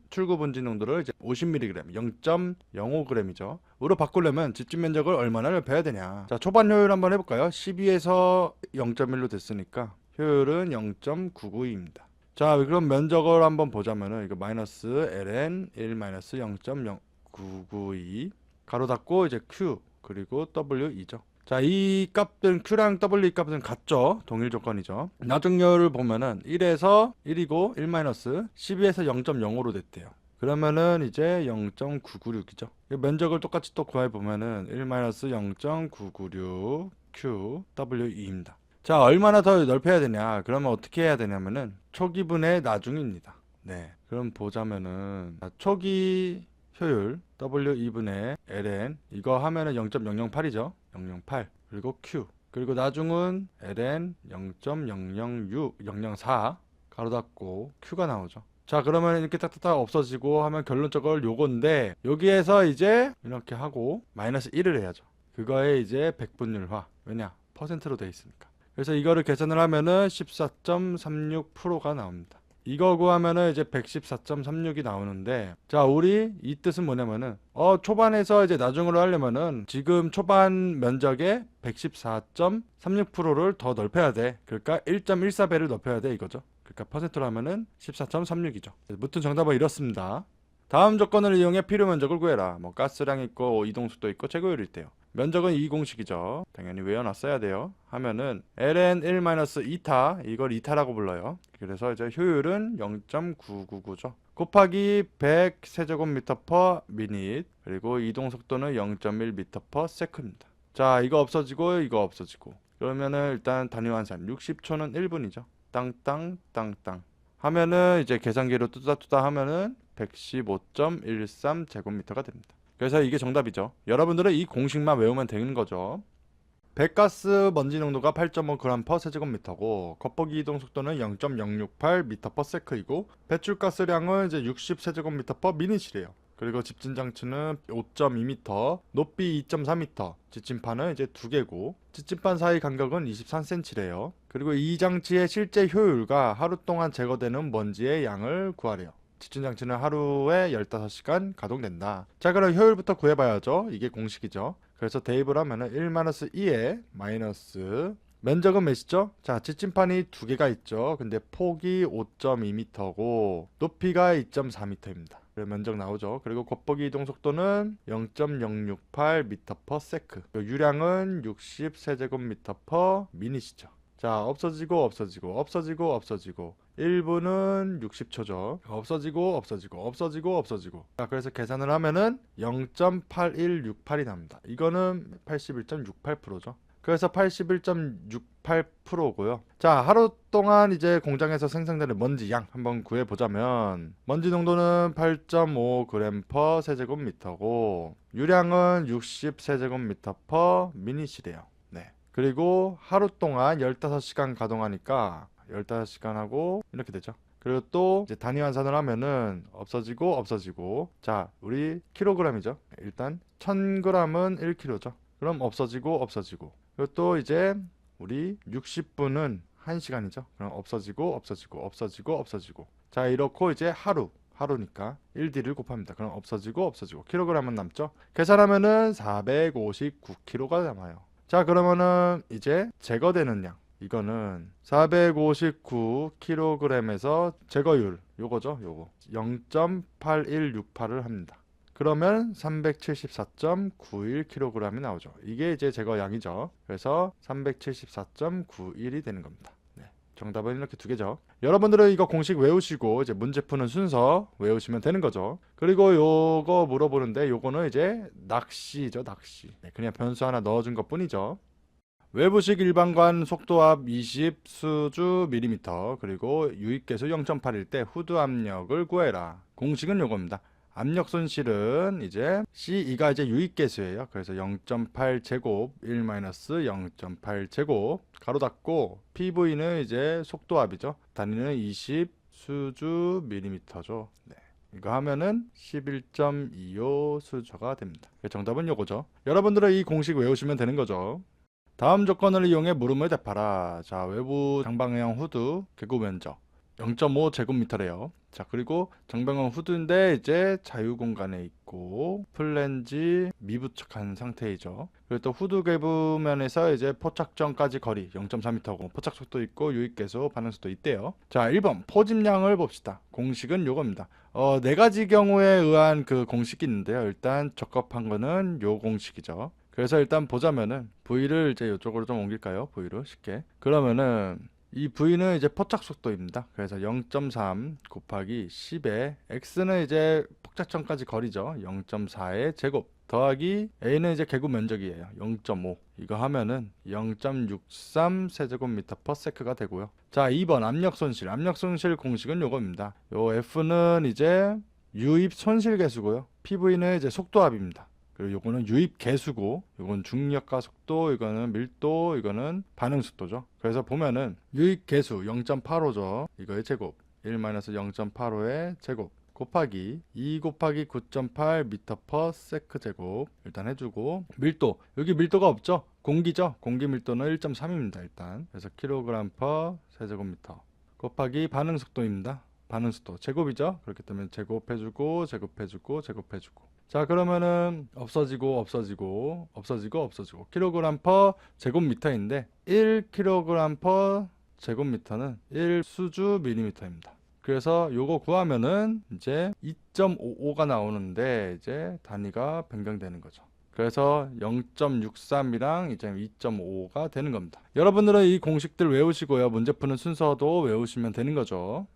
출구 분진 농도를 이제 50mg, 0.05g이죠. 으로 바꾸려면 집진 면적을 얼마나 넓혀야 되냐. 자, 초반 효율 한번 해볼까요? 12에서 0.1로 됐으니까 효율은 0.992입니다. 자, 그럼 면적을 한번 보자면은 이거 마이너스 ln 1 마이너스 0.0992 가로 닫고 이제 q 그리고 w2죠. 자, 이 값은 q랑 w 값은 같죠. 동일 조건이죠. 나중료를 보면은 1에서 1이고 1 마이너스 12에서 0.05로 됐대요. 그러면은 이제 0.996이죠. 면적을 똑같이 또 구해 보면은 1 마이너스 0.996 q w2입니다. 자, 얼마나 더 넓혀야 되냐? 그러면 어떻게 해야 되냐면은 초기분의 나중입니다. 네, 그럼 보자면은 초기 효율 W2분의 ln 이거 하면은 0.008이죠. 008 그리고 q 그리고 나중은 ln 0.006 004 가로 닫고 q가 나오죠. 자, 그러면 이렇게 딱딱딱 없어지고 하면 결론적으로 요건데 여기에서 이제 이렇게 하고 마이너스 1을 해야죠. 그거에 이제 백분율화 왜냐? 퍼센트로 되어 있으니까. 그래서 이거를 계산을 하면은 14.36%가 나옵니다. 이거 구하면은 이제 114.36이 나오는데, 자, 우리 이 뜻은 뭐냐면은 초반에서 이제 나중으로 하려면은 지금 초반 면적의 114.36%를 더 넓혀야 돼. 그러니까 1.14배를 넓혀야 돼 이거죠. 그러니까 퍼센트로 하면은 14.36이죠. 무튼 정답은 이렇습니다. 다음 조건을 이용해 필요 면적을 구해라. 뭐 가스량 있고 이동속도 있고 제거율이 있대요. 면적은 이 공식이죠. 당연히 외워놨어야 돼요. 하면은 ln 1-2타 이걸 2타라고 불러요. 그래서 이제 효율은 0.999죠. 곱하기 100 세제곱미터 per minute 그리고 이동속도는 0.1m per second입니다. 자, 이거 없어지고 이거 없어지고 그러면은 일단 단위 환산 60초는 1분이죠. 땅땅 땅땅 하면은 이제 계산기로 뚜다뚜다 하면은 115.13 제곱미터가 됩니다. 그래서 이게 정답이죠. 여러분들은 이 공식만 외우면 되는 거죠. 배가스 먼지 농도가 8.5g/s 세제곱미터고 겉보기 이동 속도는 0.068m/s이고 배출가스량은 이제 60 세제곱미터/미닛이래요. 그리고 집진 장치는 5.2m, 높이 2.4m, 지침판은 이제 2개고 지침판 사이 간격은 23cm래요. 그리고 이 장치의 실제 효율과 하루 동안 제거되는 먼지의 양을 구하래요. 집진 장치는 하루에 15시간 가동된다. 자, 그럼 효율부터 구해봐야죠. 이게 공식이죠. 그래서 대입을 하면은 1-2에 마이너스 면적은 몇이죠? 자, 지침판이 2개가 있죠. 근데 폭이 5.2m고 높이가 2.4m입니다. 면적 나오죠. 그리고 겉보기 이동 속도는 0.068m/s. 유량은 60 세제곱미터/미닛이죠. 자, 없어지고 없어지고 없어지고 없어지고 1분은 60초죠. 없어지고 없어지고 없어지고 없어지고. 자, 그래서 계산을 하면은 0.8168이 납니다. 이거는 81.68%죠. 그래서 81.68%고요. 자, 하루 동안 이제 공장에서 생성되는 먼지 양 한번 구해보자면 먼지 농도는 8.5g/s 세제곱미터고 유량은 60 세제곱미터/미닛이래요. 네. 그리고 하루 동안 15시간 가동하니까 15시간 하고 이렇게 되죠. 그리고 또 이제 단위 환산을 하면은 없어지고 없어지고. 자, 우리 킬로그램이죠. 일단 1000g은 1kg죠. 그럼 없어지고 없어지고. 그리고 또 이제 우리 60분은 1시간이죠. 그럼 없어지고 없어지고 없어지고 없어지고. 자, 이렇고 이제 하루니까 1D를 곱합니다. 그럼 없어지고 없어지고 킬로그램은 남죠. 계산하면은 459kg가 남아요. 자, 그러면은 이제 제거되는 양, 이거는 459kg에서 제거율 요거죠. 요거 0.8168을 합니다. 그러면 374.91kg이 나오죠. 이게 이제 제거량이죠. 그래서 374.91이 되는 겁니다. 네, 정답은 이렇게 2개죠. 여러분들은 이거 공식 외우시고 이제 문제 푸는 순서 외우시면 되는 거죠. 그리고 요거 물어보는데 요거는 이제 낚시죠. 낚시. 네, 그냥 변수 하나 넣어준 것 뿐이죠. 외부식 일반관 속도압 20 수주 밀리미터 그리고 유입계수 0.8일 때 후드 압력을 구해라. 공식은 요겁니다. 압력 손실은 이제 C2가 이제 유입계수예요. 그래서 0.8제곱 1-0.8제곱 가로 닫고 PV는 이제 속도압이죠. 단위는 20 수주 밀리미터죠. 네. 이거 하면은 11.25 수저가 됩니다. 정답은 요거죠. 여러분들은 이 공식 외우시면 되는 거죠. 다음 조건을 이용해 물음을 대파라. 자, 외부 장방형 후드 개구 면적 0.5제곱미터래요. 자, 그리고 장방형 후드인데 이제 자유 공간에 있고 플랜지 미부착한 상태이죠. 그리고 또 후드 개부면에서 이제 포착점까지 거리 0.4m고 포착 속도 있고 유입 계수 반응 속도 있대요. 자, 1번 포집량을 봅시다. 공식은 요겁니다. 4가지 경우에 의한 그 공식이 있는데요. 일단 적합한 거는 요 공식이죠. 그래서 일단 보자면은 V를 이제 이쪽으로 좀 옮길까요? V로 쉽게. 그러면은 이 V는 이제 포착 속도입니다. 그래서 0.3 곱하기 10의 X는 이제 포착점까지 거리죠. 0.4의 제곱 더하기 A는 이제 개구 면적이에요. 0.5. 이거 하면은 0.63 세제곱미터/s가 되고요. 자, 2번 압력 손실. 압력 손실 공식은 요겁니다. 요 F는 이제 유입 손실 계수고요. PV는 이제 속도압입니다. 그리고 요거는 유입 계수고, 요건 중력과 속도, 이거는 밀도, 이거는 반응 속도죠. 그래서 보면은 유입 계수 0.85죠. 이거의 제곱 1-0.85의 제곱 곱하기 2 곱하기 9.8 m/s 제곱 일단 해주고, 밀도 여기 밀도가 없죠. 공기죠. 공기 밀도는 1.3입니다. 일단 그래서 kg/세제곱미터 곱하기 반응 속도입니다. 반응 속도 제곱이죠. 그렇기 때문에 제곱해주고 제곱해주고 제곱해주고. 자, 그러면은 없어지고 없어지고 없어지고 없어지고 kg/제곱미터인데 1kg/제곱미터는 1수주 밀리미터입니다. 그래서 요거 구하면은 이제 2.55가 나오는데 이제 단위가 변경되는 거죠. 그래서 0.63이랑 이제 2.5가 되는 겁니다. 여러분들은 이 공식들 외우시고요. 문제 푸는 순서도 외우시면 되는 거죠.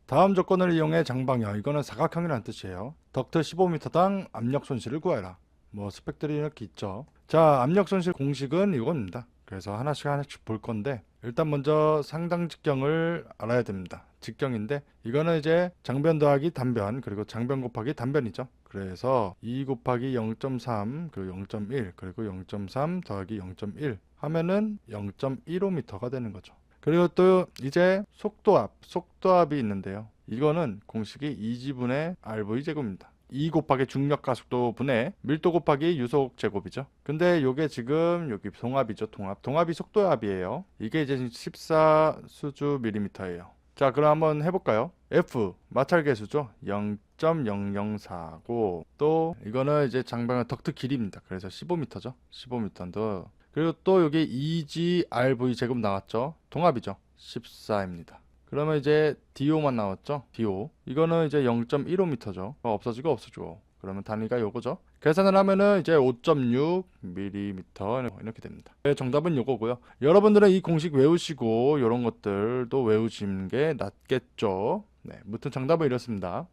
다음 조건을 이용해 장방형, 이거는 사각형이라는 뜻이에요. 덕트 15m당 압력 손실을 구해라. 뭐 스펙들이 이렇게 있죠. 자, 압력 손실 공식은 이겁니다. 그래서 하나씩 볼 건데 일단 먼저 상당 직경을 알아야 됩니다. 직경인데 이거는 이제 장변 더하기 단변 그리고 장변 곱하기 단변이죠. 그래서 2 곱하기 0.3 그리고 0.1 그리고 0.3 더하기 0.1 하면은 0.15m가 되는 거죠. 그리고 또 이제 속도압이 있는데요. 이거는 공식이 2지분의 RV 제곱입니다. 2 곱하기 중력 가속도 분의 밀도 곱하기 유속 제곱이죠. 근데 요게 지금 여기 동압이죠. 동압이 속도압이에요. 이게 이제 14 수주 밀리미터예요. 자, 그럼 한번 해볼까요? F 마찰 계수죠. 0.0049. 또 이거는 이제 장방의 덕트 길이입니다. 그래서 15m죠. 15m인데 그리고 또 여기 2GRV 제곱 나왔죠. 동압이죠. 14입니다. 그러면 이제 DO만 나왔죠. DO. 이거는 이제 0.15m죠. 없어지고. 그러면 단위가 요거죠. 계산을 하면은 이제 5.6mm 이렇게 됩니다. 네, 정답은 요거고요. 여러분들은 이 공식 외우시고 이런 것들도 외우시는 게 낫겠죠. 네, 무튼 정답은 이렇습니다.